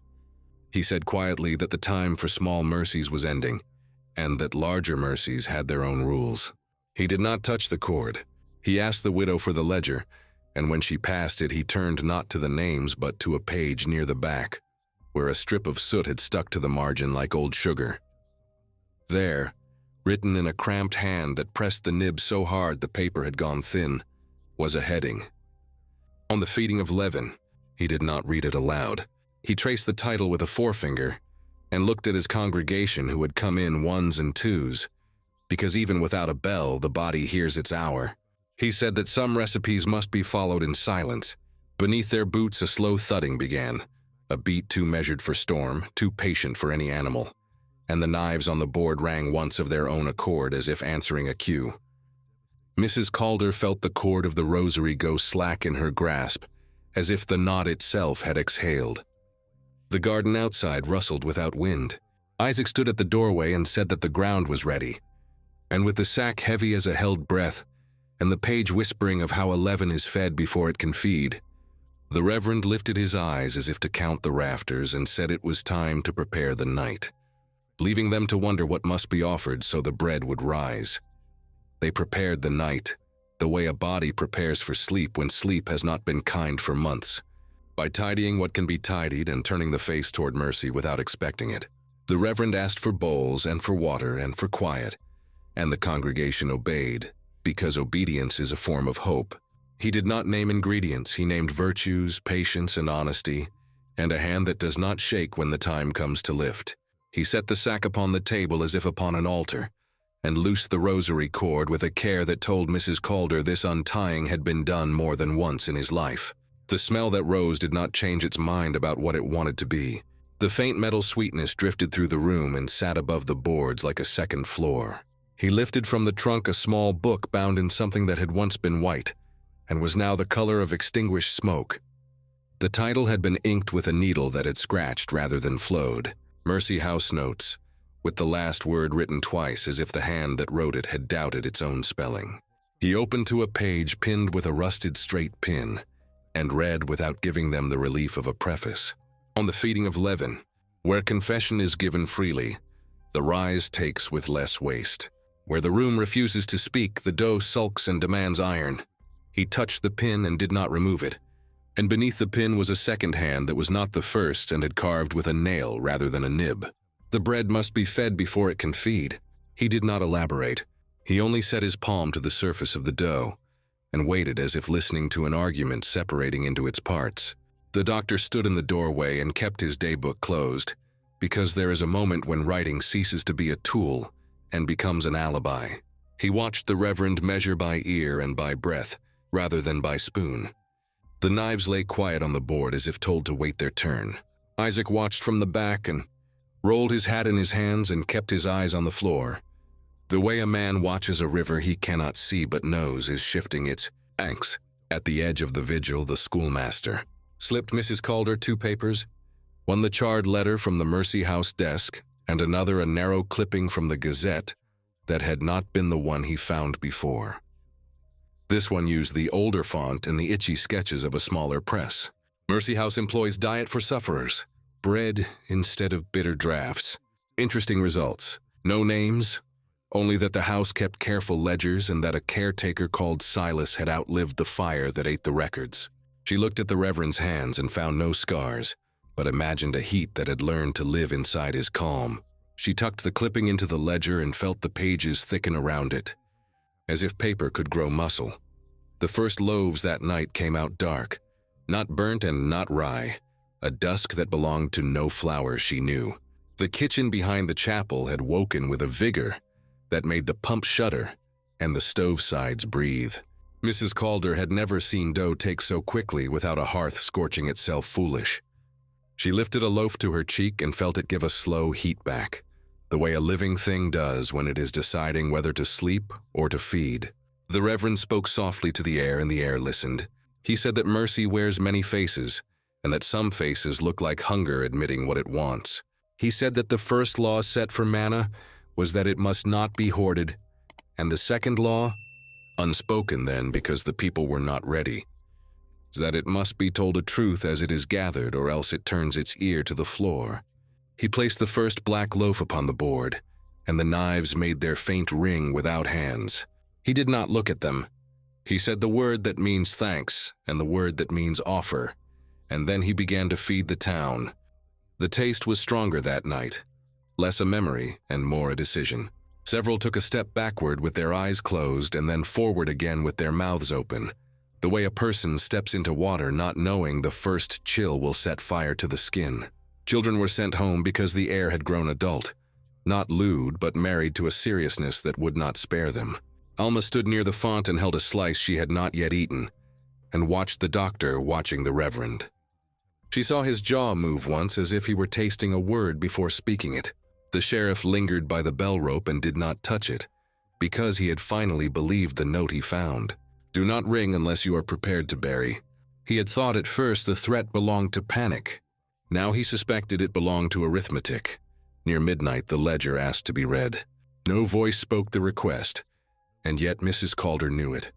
He said quietly that the time for small mercies was ending and that larger mercies had their own rules. He did not touch the cord. He asked the widow for the ledger, and when she passed it, he turned not to the names but to a page near the back, where a strip of soot had stuck to the margin like old sugar. There, written in a cramped hand that pressed the nib so hard the paper had gone thin, was a heading. On the feeding of leaven. He did not read it aloud. He traced the title with a forefinger and looked at his congregation who had come in ones and twos, because even without a bell, the body hears its hour. He said that some recipes must be followed in silence. Beneath their boots a slow thudding began, a beat too measured for storm, too patient for any animal, and the knives on the board rang once of their own accord as if answering a cue. Mrs. Calder felt the cord of the rosary go slack in her grasp, as if the knot itself had exhaled. The garden outside rustled without wind. Isaac stood at the doorway and said that the ground was ready, and with the sack heavy as a held breath, and the page whispering of how a leaven is fed before it can feed, the Reverend lifted his eyes as if to count the rafters and said it was time to prepare the night, leaving them to wonder what must be offered so the bread would rise. They prepared the night, the way a body prepares for sleep when sleep has not been kind for months, by tidying what can be tidied and turning the face toward mercy without expecting it. The Reverend asked for bowls and for water and for quiet, and the congregation obeyed, because obedience is a form of hope. He did not name ingredients, he named virtues, patience, and honesty, and a hand that does not shake when the time comes to lift. He set the sack upon the table as if upon an altar, and loosed the rosary cord with a care that told Mrs. Calder this untying had been done more than once in his life. The smell that rose did not change its mind about what it wanted to be. The faint metal sweetness drifted through the room and sat above the boards like a second floor. He lifted from the trunk a small book bound in something that had once been white, and was now the color of extinguished smoke. The title had been inked with a needle that had scratched rather than flowed. Mercy House Notes, with the last word written twice as if the hand that wrote it had doubted its own spelling. He opened to a page pinned with a rusted straight pin, and read without giving them the relief of a preface. On the feeding of leaven, where confession is given freely, the rise takes with less waste. Where the room refuses to speak, the dough sulks and demands iron. He touched the pin and did not remove it, and beneath the pin was a second hand that was not the first and had carved with a nail rather than a nib. The bread must be fed before it can feed. He did not elaborate. He only set his palm to the surface of the dough and waited as if listening to an argument separating into its parts. The doctor stood in the doorway and kept his daybook closed, because there is a moment when writing ceases to be a tool and becomes an alibi. He watched the Reverend measure by ear and by breath, rather than by spoon. The knives lay quiet on the board as if told to wait their turn. Isaac watched from the back and rolled his hat in his hands and kept his eyes on the floor. The way a man watches a river he cannot see but knows is shifting its banks. At the edge of the vigil, the schoolmaster slipped Mrs. Calder 2 papers, one the charred letter from the Mercy House desk, and another a narrow clipping from the Gazette that had not been the one he found before. This one used the older font and the itchy sketches of a smaller press. Mercy House employs diet for sufferers. Bread instead of bitter drafts. Interesting results. No names, only that the house kept careful ledgers and that a caretaker called Silas had outlived the fire that ate the records. She looked at the Reverend's hands and found no scars, but imagined a heat that had learned to live inside his calm. She tucked the clipping into the ledger and felt the pages thicken around it, as if paper could grow muscle. The first loaves that night came out dark, not burnt and not rye, a dusk that belonged to no flour she knew. The kitchen behind the chapel had woken with a vigor that made the pump shudder and the stove sides breathe. Mrs. Calder had never seen dough take so quickly without a hearth scorching itself foolish. She lifted a loaf to her cheek and felt it give a slow heat back. the way a living thing does when it is deciding whether to sleep or to feed. The Reverend spoke softly to the air, and the air listened. He said that mercy wears many faces, and that some faces look like hunger admitting what it wants. He said that the first law set for manna was that it must not be hoarded, and the second law, unspoken then because the people were not ready, is that it must be told a truth as it is gathered, or else it turns its ear to the floor. He placed the first black loaf upon the board, and the knives made their faint ring without hands. He did not look at them. He said the word that means thanks and the word that means offer, and then he began to feed the town. The taste was stronger that night, less a memory and more a decision. Several took a step backward with their eyes closed and then forward again with their mouths open, the way a person steps into water not knowing the first chill will set fire to the skin. Children were sent home because the heir had grown adult, not lewd but married to a seriousness that would not spare them. Alma stood near the font and held a slice she had not yet eaten, and watched the doctor watching the Reverend. She saw his jaw move once as if he were tasting a word before speaking it. The sheriff lingered by the bell rope and did not touch it, because he had finally believed the note he found. Do not ring unless you are prepared to bury. He had thought at first the threat belonged to panic. Now he suspected it belonged to arithmetic. Near midnight, the ledger asked to be read. No voice spoke the request, and yet Mrs. Calder knew it,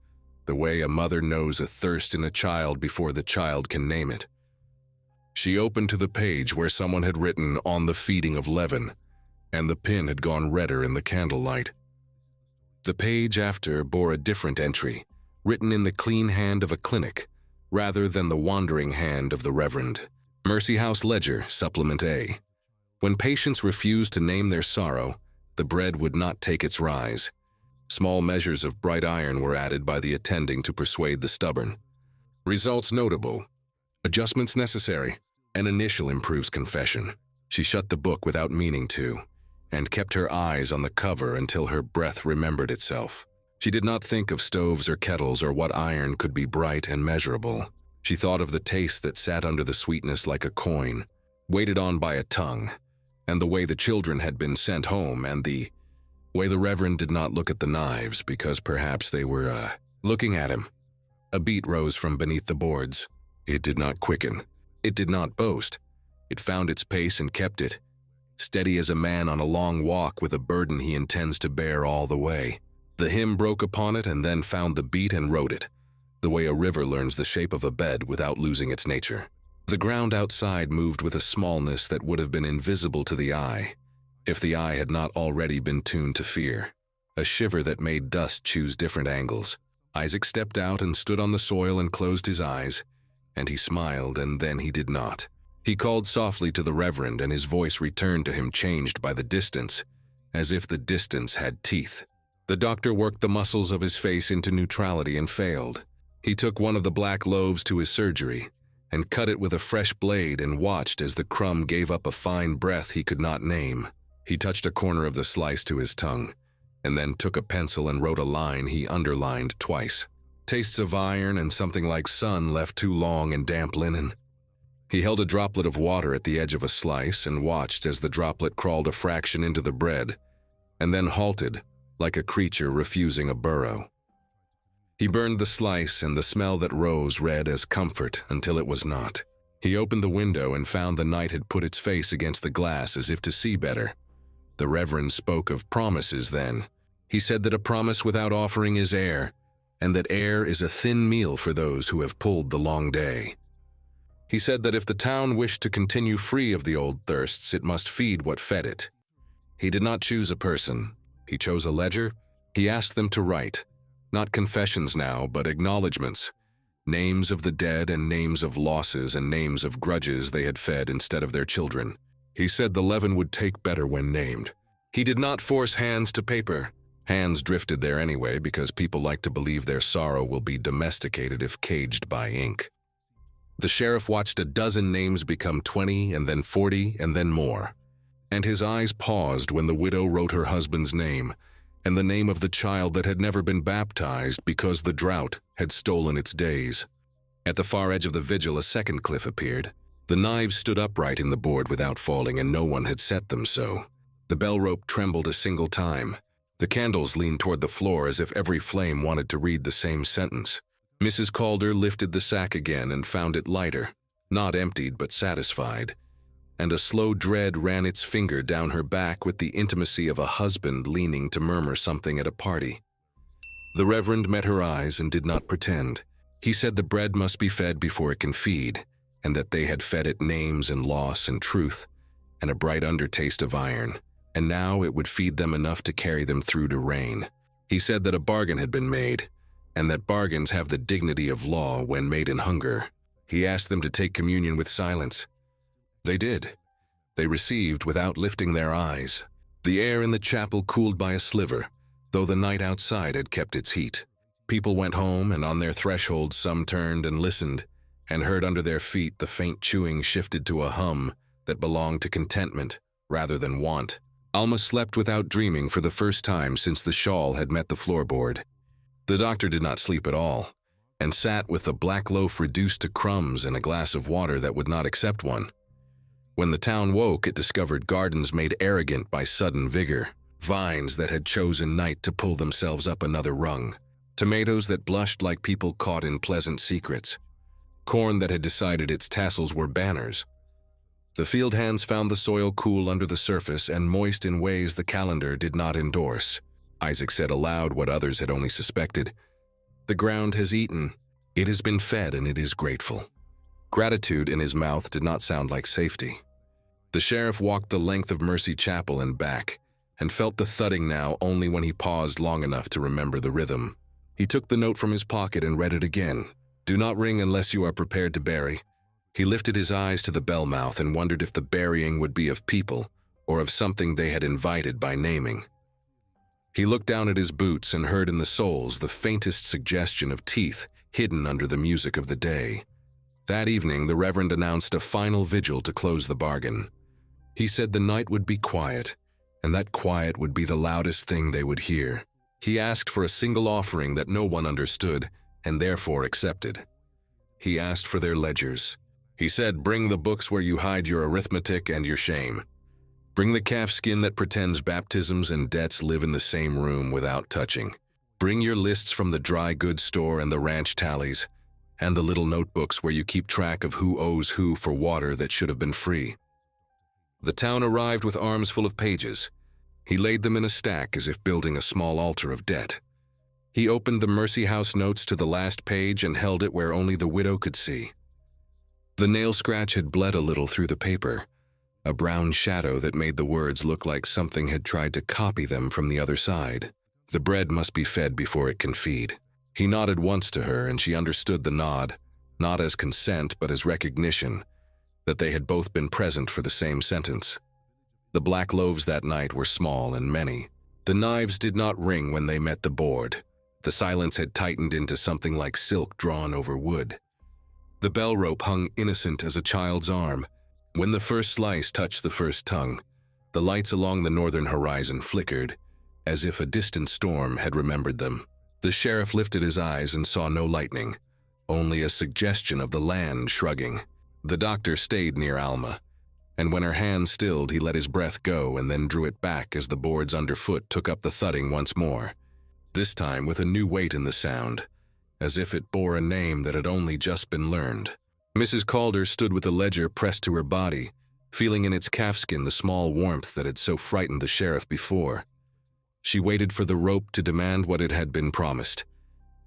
the way a mother knows a thirst in a child before the child can name it. She opened to the page where someone had written, "On the feeding of leaven," and the pen had gone redder in the candlelight. The page after bore a different entry, written in the clean hand of a clinic, rather than the wandering hand of the Reverend. Mercy House Ledger, Supplement A. When patients refused to name their sorrow, the bread would not take its rise. Small measures of bright iron were added by the attending to persuade the stubborn. Results notable. Adjustments necessary. An initial improves confession. She shut the book without meaning to, and kept her eyes on the cover until her breath remembered itself. She did not think of stoves or kettles or what iron could be bright and measurable. She thought of the taste that sat under the sweetness like a coin, waited on by a tongue, and the way the children had been sent home, and the way the Reverend did not look at the knives because perhaps they were, looking at him. A beat rose from beneath the boards. It did not quicken. It did not boast. It found its pace and kept it, steady as a man on a long walk with a burden he intends to bear all the way. The hymn broke upon it and then found the beat and wrote it, the way a river learns the shape of a bed without losing its nature. The ground outside moved with a smallness that would have been invisible to the eye, if the eye had not already been tuned to fear, a shiver that made dust choose different angles. Isaac stepped out and stood on the soil and closed his eyes, and he smiled, and then he did not. He called softly to the Reverend, and his voice returned to him changed by the distance, as if the distance had teeth. The doctor worked the muscles of his face into neutrality and failed. He took one of the black loaves to his surgery, and cut it with a fresh blade and watched as the crumb gave up a fine breath he could not name. He touched a corner of the slice to his tongue, and then took a pencil and wrote a line he underlined twice. Tastes of iron and something like sun left too long in damp linen. He held a droplet of water at the edge of a slice and watched as the droplet crawled a fraction into the bread, and then halted, like a creature refusing a burrow. He burned the slice, and the smell that rose read as comfort until it was not. He opened the window and found the night had put its face against the glass as if to see better. The Reverend spoke of promises then. He said that a promise without offering is air, and that air is a thin meal for those who have pulled the long day. He said that if the town wished to continue free of the old thirsts, it must feed what fed it. He did not choose a person. He chose a ledger. He asked them to write, not confessions now, but acknowledgments, names of the dead and names of losses and names of grudges they had fed instead of their children. He said the leaven would take better when named. He did not force hands to paper. Hands drifted there anyway because people like to believe their sorrow will be domesticated if caged by ink. The sheriff watched a dozen names become 20 and then 40 and then more, and his eyes paused when the widow wrote her husband's name and the name of the child that had never been baptized because the drought had stolen its days. At the far edge of the vigil, a second cliff appeared. The knives stood upright in the board without falling, and no one had set them so. The bell rope trembled a single time. The candles leaned toward the floor as if every flame wanted to read the same sentence. Mrs. Calder lifted the sack again and found it lighter, not emptied but satisfied, and a slow dread ran its finger down her back with the intimacy of a husband leaning to murmur something at a party. The Reverend met her eyes and did not pretend. He said the bread must be fed before it can feed, and that they had fed it names and loss and truth, and a bright undertaste of iron, and now it would feed them enough to carry them through to reign. He said that a bargain had been made, and that bargains have the dignity of law when made in hunger. He asked them to take communion with silence. They did. They received without lifting their eyes. The air in the chapel cooled by a sliver, though the night outside had kept its heat. People went home, and on their thresholds some turned and listened, and heard under their feet the faint chewing shifted to a hum that belonged to contentment rather than want. Alma slept without dreaming for the first time since the shawl had met the floorboard. The doctor did not sleep at all, and sat with the black loaf reduced to crumbs and a glass of water that would not accept one. When the town woke, it discovered gardens made arrogant by sudden vigor, vines that had chosen night to pull themselves up another rung, tomatoes that blushed like people caught in pleasant secrets, corn that had decided its tassels were banners. The field hands found the soil cool under the surface and moist in ways the calendar did not endorse. Isaac said aloud what others had only suspected. The ground has eaten, it has been fed, and it is grateful. Gratitude in his mouth did not sound like safety. The sheriff walked the length of Mercy Chapel and back, and felt the thudding now only when he paused long enough to remember the rhythm. He took the note from his pocket and read it again. Do not ring unless you are prepared to bury. He lifted his eyes to the bell mouth and wondered if the burying would be of people or of something they had invited by naming. He looked down at his boots and heard in the soles the faintest suggestion of teeth hidden under the music of the day. That evening, the Reverend announced a final vigil to close the bargain. He said the night would be quiet, and that quiet would be the loudest thing they would hear. He asked for a single offering that no one understood, and therefore accepted. He asked for their ledgers. He said, bring the books where you hide your arithmetic and your shame. Bring the calfskin that pretends baptisms and debts live in the same room without touching. Bring your lists from the dry goods store and the ranch tallies, and the little notebooks where you keep track of who owes who for water that should have been free. The town arrived with arms full of pages. He laid them in a stack as if building a small altar of debt. He opened the Mercy House notes to the last page and held it where only the widow could see. The nail scratch had bled a little through the paper, a brown shadow that made the words look like something had tried to copy them from the other side. The bread must be fed before it can feed. He nodded once to her, and she understood the nod, not as consent but as recognition, that they had both been present for the same sentence. The black loaves that night were small and many. The knives did not ring when they met the board. The silence had tightened into something like silk drawn over wood. The bell rope hung innocent as a child's arm. When the first slice touched the first tongue, the lights along the northern horizon flickered, as if a distant storm had remembered them. The sheriff lifted his eyes and saw no lightning, only a suggestion of the land shrugging. The doctor stayed near Alma, and when her hand stilled, he let his breath go and then drew it back as the boards underfoot took up the thudding once more, this time with a new weight in the sound, as if it bore a name that had only just been learned. Mrs. Calder stood with the ledger pressed to her body, feeling in its calfskin the small warmth that had so frightened the sheriff before. She waited for the rope to demand what it had been promised,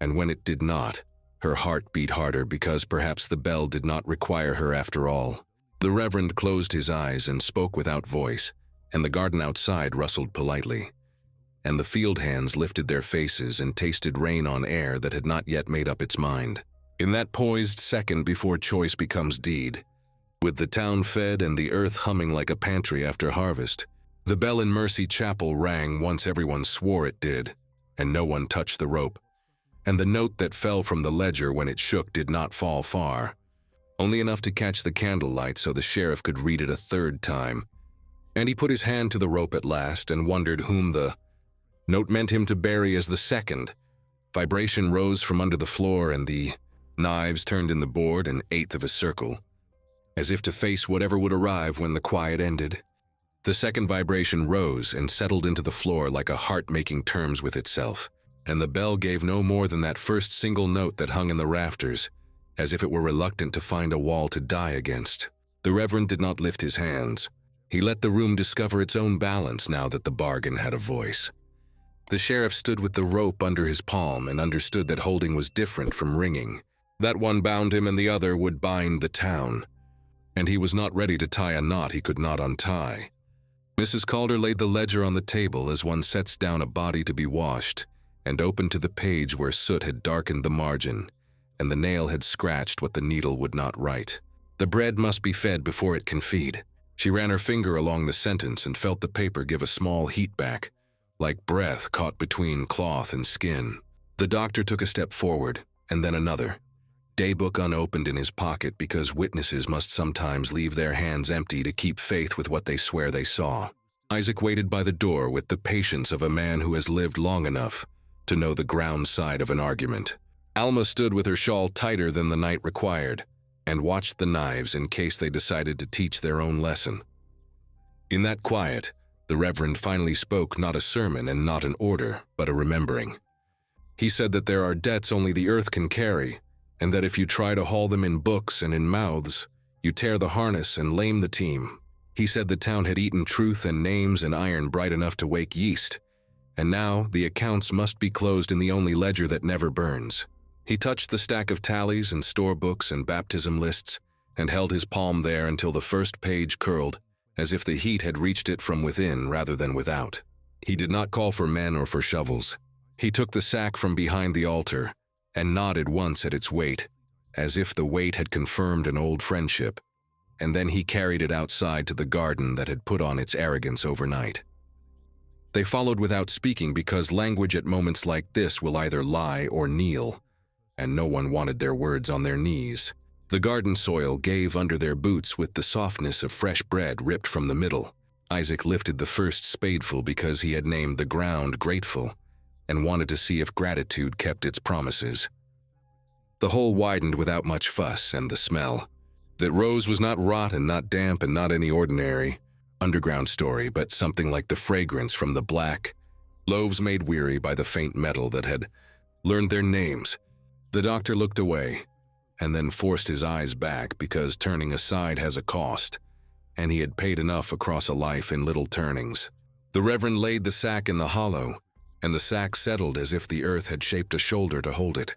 and when it did not, her heart beat harder because perhaps the bell did not require her after all. The Reverend closed his eyes and spoke without voice, and the garden outside rustled politely, and the field hands lifted their faces and tasted rain on air that had not yet made up its mind. In that poised second before choice becomes deed, with the town fed and the earth humming like a pantry after harvest, the bell in Mercy Chapel rang once everyone swore it did, and no one touched the rope, and the note that fell from the ledger when it shook did not fall far, only enough to catch the candlelight so the sheriff could read it a third time, and he put his hand to the rope at last and wondered whom the note meant him to bury as the second. Vibration rose from under the floor, and the knives turned in the board an eighth of a circle, as if to face whatever would arrive when the quiet ended. The second vibration rose and settled into the floor like a heart making terms with itself, and the bell gave no more than that first single note that hung in the rafters, as if it were reluctant to find a wall to die against. The Reverend did not lift his hands. He let the room discover its own balance now that the bargain had a voice. The sheriff stood with the rope under his palm and understood that holding was different from ringing. That one bound him and the other would bind the town, and he was not ready to tie a knot he could not untie. Mrs. Calder laid the ledger on the table as one sets down a body to be washed, and opened to the page where soot had darkened the margin, and the nail had scratched what the needle would not write. The bread must be fed before it can feed. She ran her finger along the sentence and felt the paper give a small heat back, like breath caught between cloth and skin. The doctor took a step forward, and then another, daybook unopened in his pocket because witnesses must sometimes leave their hands empty to keep faith with what they swear they saw. Isaac waited by the door with the patience of a man who has lived long enough to know the ground side of an argument. Alma stood with her shawl tighter than the night required and watched the knives in case they decided to teach their own lesson. In that quiet, the Reverend finally spoke not a sermon and not an order, but a remembering. He said that there are debts only the earth can carry, and that if you try to haul them in books and in mouths, you tear the harness and lame the team. He said the town had eaten truth and names and iron bright enough to wake yeast, and now the accounts must be closed in the only ledger that never burns. He touched the stack of tallies and store books and baptism lists, and held his palm there until the first page curled, as if the heat had reached it from within rather than without. He did not call for men or for shovels. He took the sack from behind the altar and nodded once at its weight, as if the weight had confirmed an old friendship, and then he carried it outside to the garden that had put on its arrogance overnight. They followed without speaking because language at moments like this will either lie or kneel, and no one wanted their words on their knees. The garden soil gave under their boots with the softness of fresh bread ripped from the middle. Isaac lifted the first spadeful because he had named the ground grateful and wanted to see if gratitude kept its promises. The hole widened without much fuss, and the smell that rose was not rot and not damp and not any ordinary underground story, but something like the fragrance from the black loaves made weary by the faint metal that had learned their names. The doctor looked away, and then forced his eyes back because turning aside has a cost, and he had paid enough across a life in little turnings. The Reverend laid the sack in the hollow, and the sack settled as if the earth had shaped a shoulder to hold it.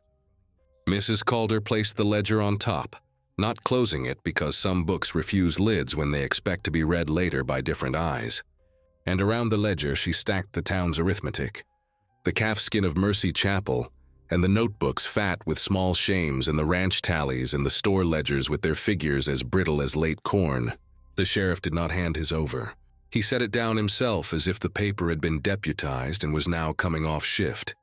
Mrs. Calder placed the ledger on top, not closing it because some books refuse lids when they expect to be read later by different eyes. And around the ledger she stacked the town's arithmetic, the calfskin of Mercy Chapel, and the notebooks fat with small shames, and the ranch tallies and the store ledgers with their figures as brittle as late corn. The sheriff did not hand his over. He set it down himself as if the paper had been deputized and was now coming off shift,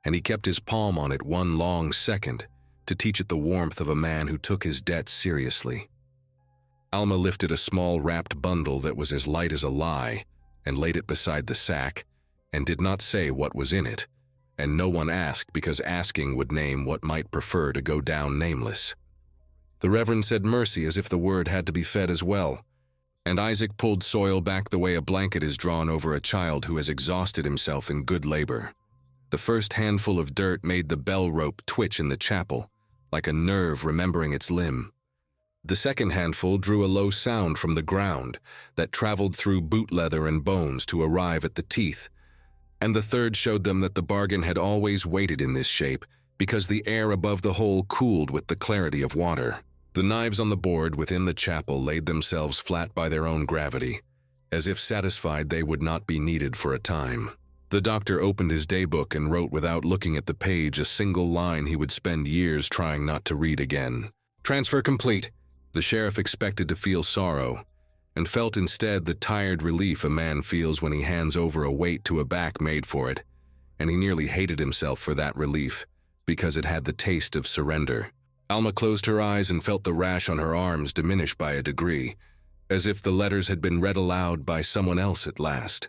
and he kept his palm on it one long second to teach it the warmth of a man who took his debts seriously. Alma lifted a small wrapped bundle that was as light as a lie and laid it beside the sack and did not say what was in it, and no one asked because asking would name what might prefer to go down nameless. The Reverend said mercy as if the word had to be fed as well, and Isaac pulled soil back the way a blanket is drawn over a child who has exhausted himself in good labor. The first handful of dirt made the bell rope twitch in the chapel, like a nerve remembering its limb. The second handful drew a low sound from the ground that traveled through boot leather and bones to arrive at the teeth, and the third showed them that the bargain had always waited in this shape because the air above the hole cooled with the clarity of water. The knives on the board within the chapel laid themselves flat by their own gravity, as if satisfied they would not be needed for a time. The doctor opened his daybook and wrote without looking at the page a single line he would spend years trying not to read again. Transfer complete. The sheriff expected to feel sorrow, and felt instead the tired relief a man feels when he hands over a weight to a back made for it, and he nearly hated himself for that relief, because it had the taste of surrender. Alma closed her eyes and felt the rash on her arms diminish by a degree, as if the letters had been read aloud by someone else at last.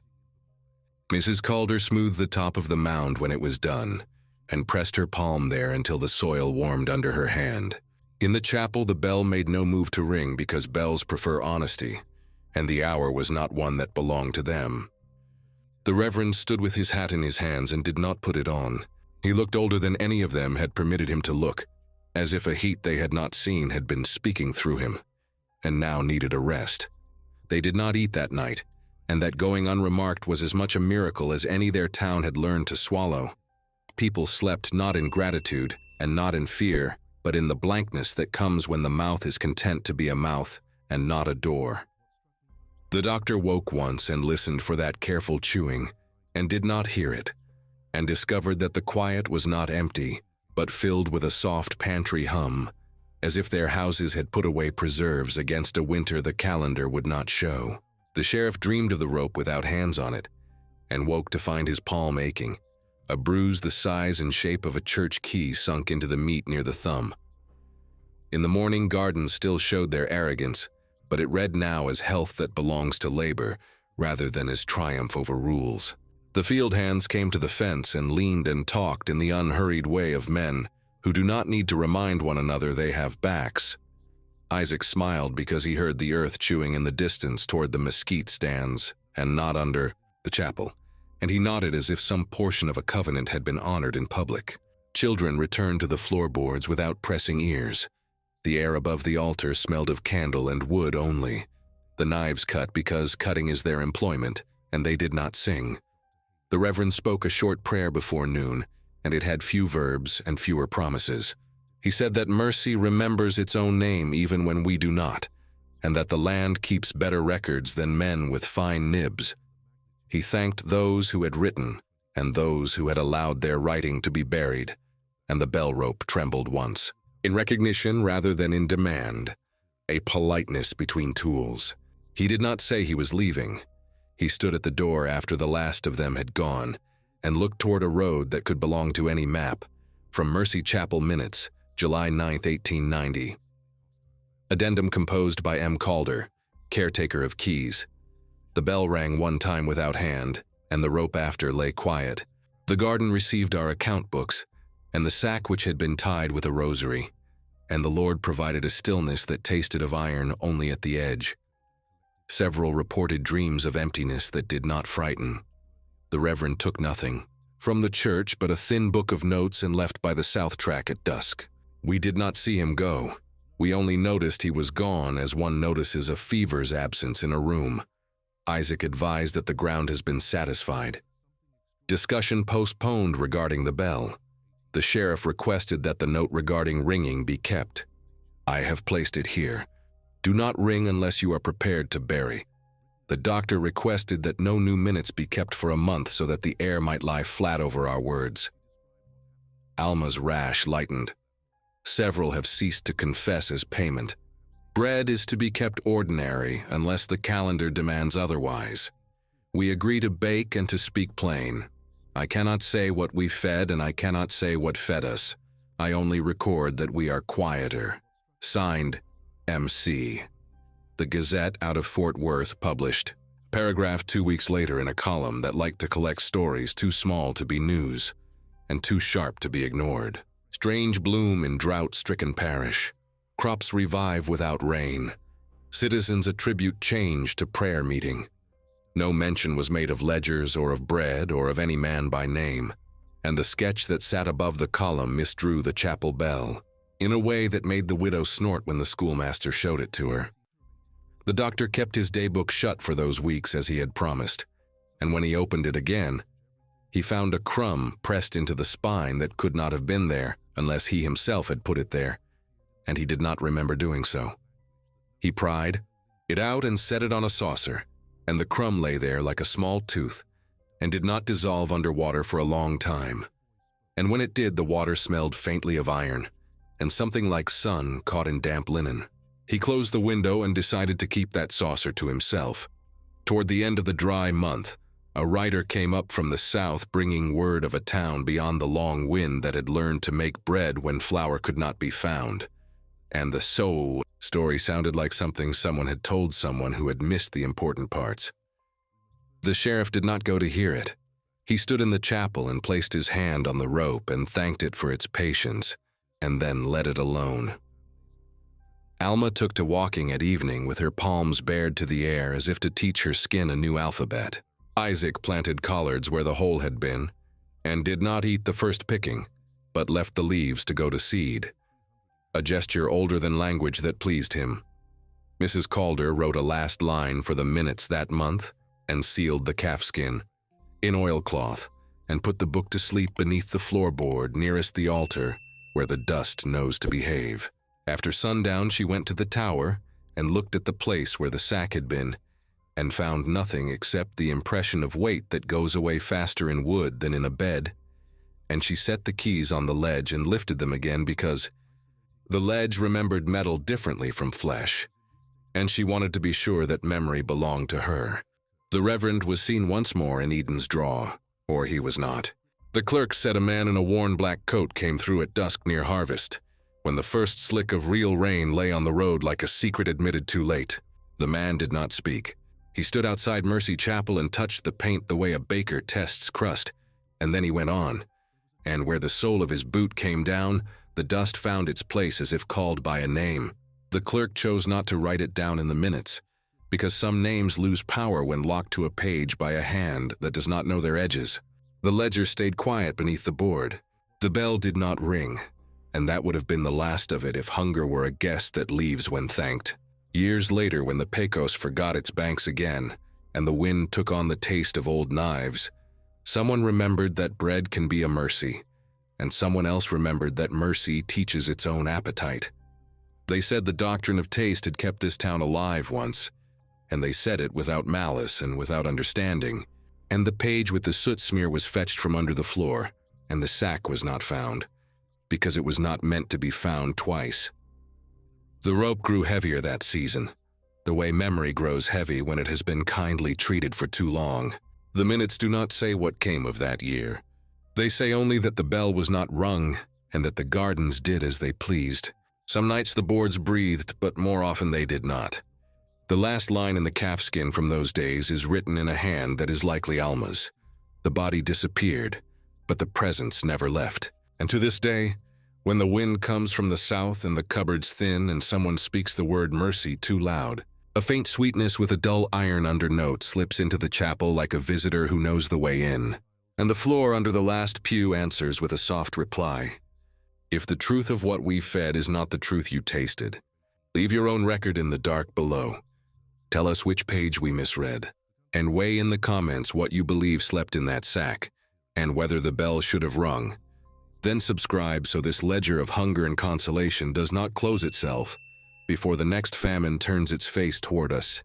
Mrs. Calder smoothed the top of the mound when it was done, and pressed her palm there until the soil warmed under her hand. In the chapel, the bell made no move to ring because bells prefer honesty, and the hour was not one that belonged to them. The Reverend stood with his hat in his hands and did not put it on. He looked older than any of them had permitted him to look, as if a heat they had not seen had been speaking through him, and now needed a rest. They did not eat that night, and that going unremarked was as much a miracle as any their town had learned to swallow. People slept not in gratitude and not in fear, but in the blankness that comes when the mouth is content to be a mouth and not a door. The doctor woke once and listened for that careful chewing, and did not hear it, and discovered that the quiet was not empty, but filled with a soft pantry hum, as if their houses had put away preserves against a winter the calendar would not show. The sheriff dreamed of the rope without hands on it, and woke to find his palm aching, a bruise the size and shape of a church key sunk into the meat near the thumb. In the morning, gardens still showed their arrogance, but it read now as health that belongs to labor, rather than as triumph over rules. The field hands came to the fence and leaned and talked in the unhurried way of men who do not need to remind one another they have backs. Isaac smiled because he heard the earth chewing in the distance toward the mesquite stands and not under the chapel, and he nodded as if some portion of a covenant had been honored in public. Children returned to the floorboards without pressing ears. The air above the altar smelled of candle and wood only. The knives cut because cutting is their employment, and they did not sing. The Reverend spoke a short prayer before noon, and it had few verbs and fewer promises. He said that mercy remembers its own name even when we do not, and that the land keeps better records than men with fine nibs. He thanked those who had written and those who had allowed their writing to be buried, and the bell rope trembled once. In recognition rather than in demand, a politeness between tools. He did not say he was leaving. He stood at the door after the last of them had gone and looked toward a road that could belong to any map. From Mercy Chapel Minutes, July 9, 1890. Addendum composed by M. Calder, caretaker of keys. The bell rang one time without hand, and the rope after lay quiet. The garden received our account books, and the sack which had been tied with a rosary, and the Lord provided a stillness that tasted of iron only at the edge. Several reported dreams of emptiness that did not frighten. The Reverend took nothing from the church but a thin book of notes and left by the south track at dusk. We did not see him go. We only noticed he was gone as one notices a fever's absence in a room. Isaac advised that the ground has been satisfied. Discussion postponed regarding the bell. The sheriff requested that the note regarding ringing be kept. I have placed it here. Do not ring unless you are prepared to bury. The doctor requested that no new minutes be kept for a month so that the air might lie flat over our words. Alma's rash lightened. Several have ceased to confess as payment. Bread is to be kept ordinary unless the calendar demands otherwise. We agree to bake and to speak plain. I cannot say what we fed and I cannot say what fed us. I only record that we are quieter. Signed, M.C. The Gazette out of Fort Worth published. Paragraph 2 weeks later in a column that liked to collect stories too small to be news and too sharp to be ignored. Strange bloom in drought-stricken parish. Crops revive without rain. Citizens attribute change to prayer meeting. No mention was made of ledgers or of bread or of any man by name, and the sketch that sat above the column misdrew the chapel bell, in a way that made the widow snort when the schoolmaster showed it to her. The doctor kept his daybook shut for those weeks as he had promised, and when he opened it again, he found a crumb pressed into the spine that could not have been there unless he himself had put it there, and he did not remember doing so. He pried it out and set it on a saucer, and the crumb lay there like a small tooth and did not dissolve under water for a long time. And when it did, the water smelled faintly of iron, and something like sun caught in damp linen. He closed the window and decided to keep that saucer to himself. Toward the end of the dry month, a writer came up from the south bringing word of a town beyond the long wind that had learned to make bread when flour could not be found. And the "so" story sounded like something someone had told someone who had missed the important parts. The sheriff did not go to hear it. He stood in the chapel and placed his hand on the rope and thanked it for its patience, and then let it alone. Alma took to walking at evening with her palms bared to the air as if to teach her skin a new alphabet. Isaac planted collards where the hole had been, and did not eat the first picking, but left the leaves to go to seed, a gesture older than language that pleased him. Mrs. Calder wrote a last line for the minutes that month and sealed the calfskin in oilcloth and put the book to sleep beneath the floorboard nearest the altar where the dust knows to behave. After sundown, she went to the tower and looked at the place where the sack had been and found nothing except the impression of weight that goes away faster in wood than in a bed, and she set the keys on the ledge and lifted them again because the ledge remembered metal differently from flesh, and she wanted to be sure that memory belonged to her. The Reverend was seen once more in Eden's draw, or he was not. The clerk said a man in a worn black coat came through at dusk near harvest, when the first slick of real rain lay on the road like a secret admitted too late. The man did not speak. He stood outside Mercy Chapel and touched the paint the way a baker tests crust, and then he went on. And where the sole of his boot came down, the dust found its place as if called by a name. The clerk chose not to write it down in the minutes, because some names lose power when locked to a page by a hand that does not know their edges. The ledger stayed quiet beneath the board. The bell did not ring, and that would have been the last of it if hunger were a guest that leaves when thanked. Years later, when the Pecos forgot its banks again, and the wind took on the taste of old knives, someone remembered that bread can be a mercy, and someone else remembered that mercy teaches its own appetite. They said the doctrine of taste had kept this town alive once, and they said it without malice and without understanding, and the page with the soot smear was fetched from under the floor, and the sack was not found, because it was not meant to be found twice. The rope grew heavier that season, the way memory grows heavy when it has been kindly treated for too long. The minutes do not say what came of that year. They say only that the bell was not rung and that the gardens did as they pleased. Some nights the boards breathed, but more often they did not. The last line in the calfskin from those days is written in a hand that is likely Alma's. The body disappeared, but the presence never left. And to this day, when the wind comes from the south and the cupboards thin and someone speaks the word mercy too loud, a faint sweetness with a dull iron undernote slips into the chapel like a visitor who knows the way in, and the floor under the last pew answers with a soft reply. If the truth of what we fed is not the truth you tasted, leave your own record in the dark below. Tell us which page we misread, and weigh in the comments what you believe slept in that sack, and whether the bell should have rung. Then subscribe so this ledger of hunger and consolation does not close itself before the next famine turns its face toward us.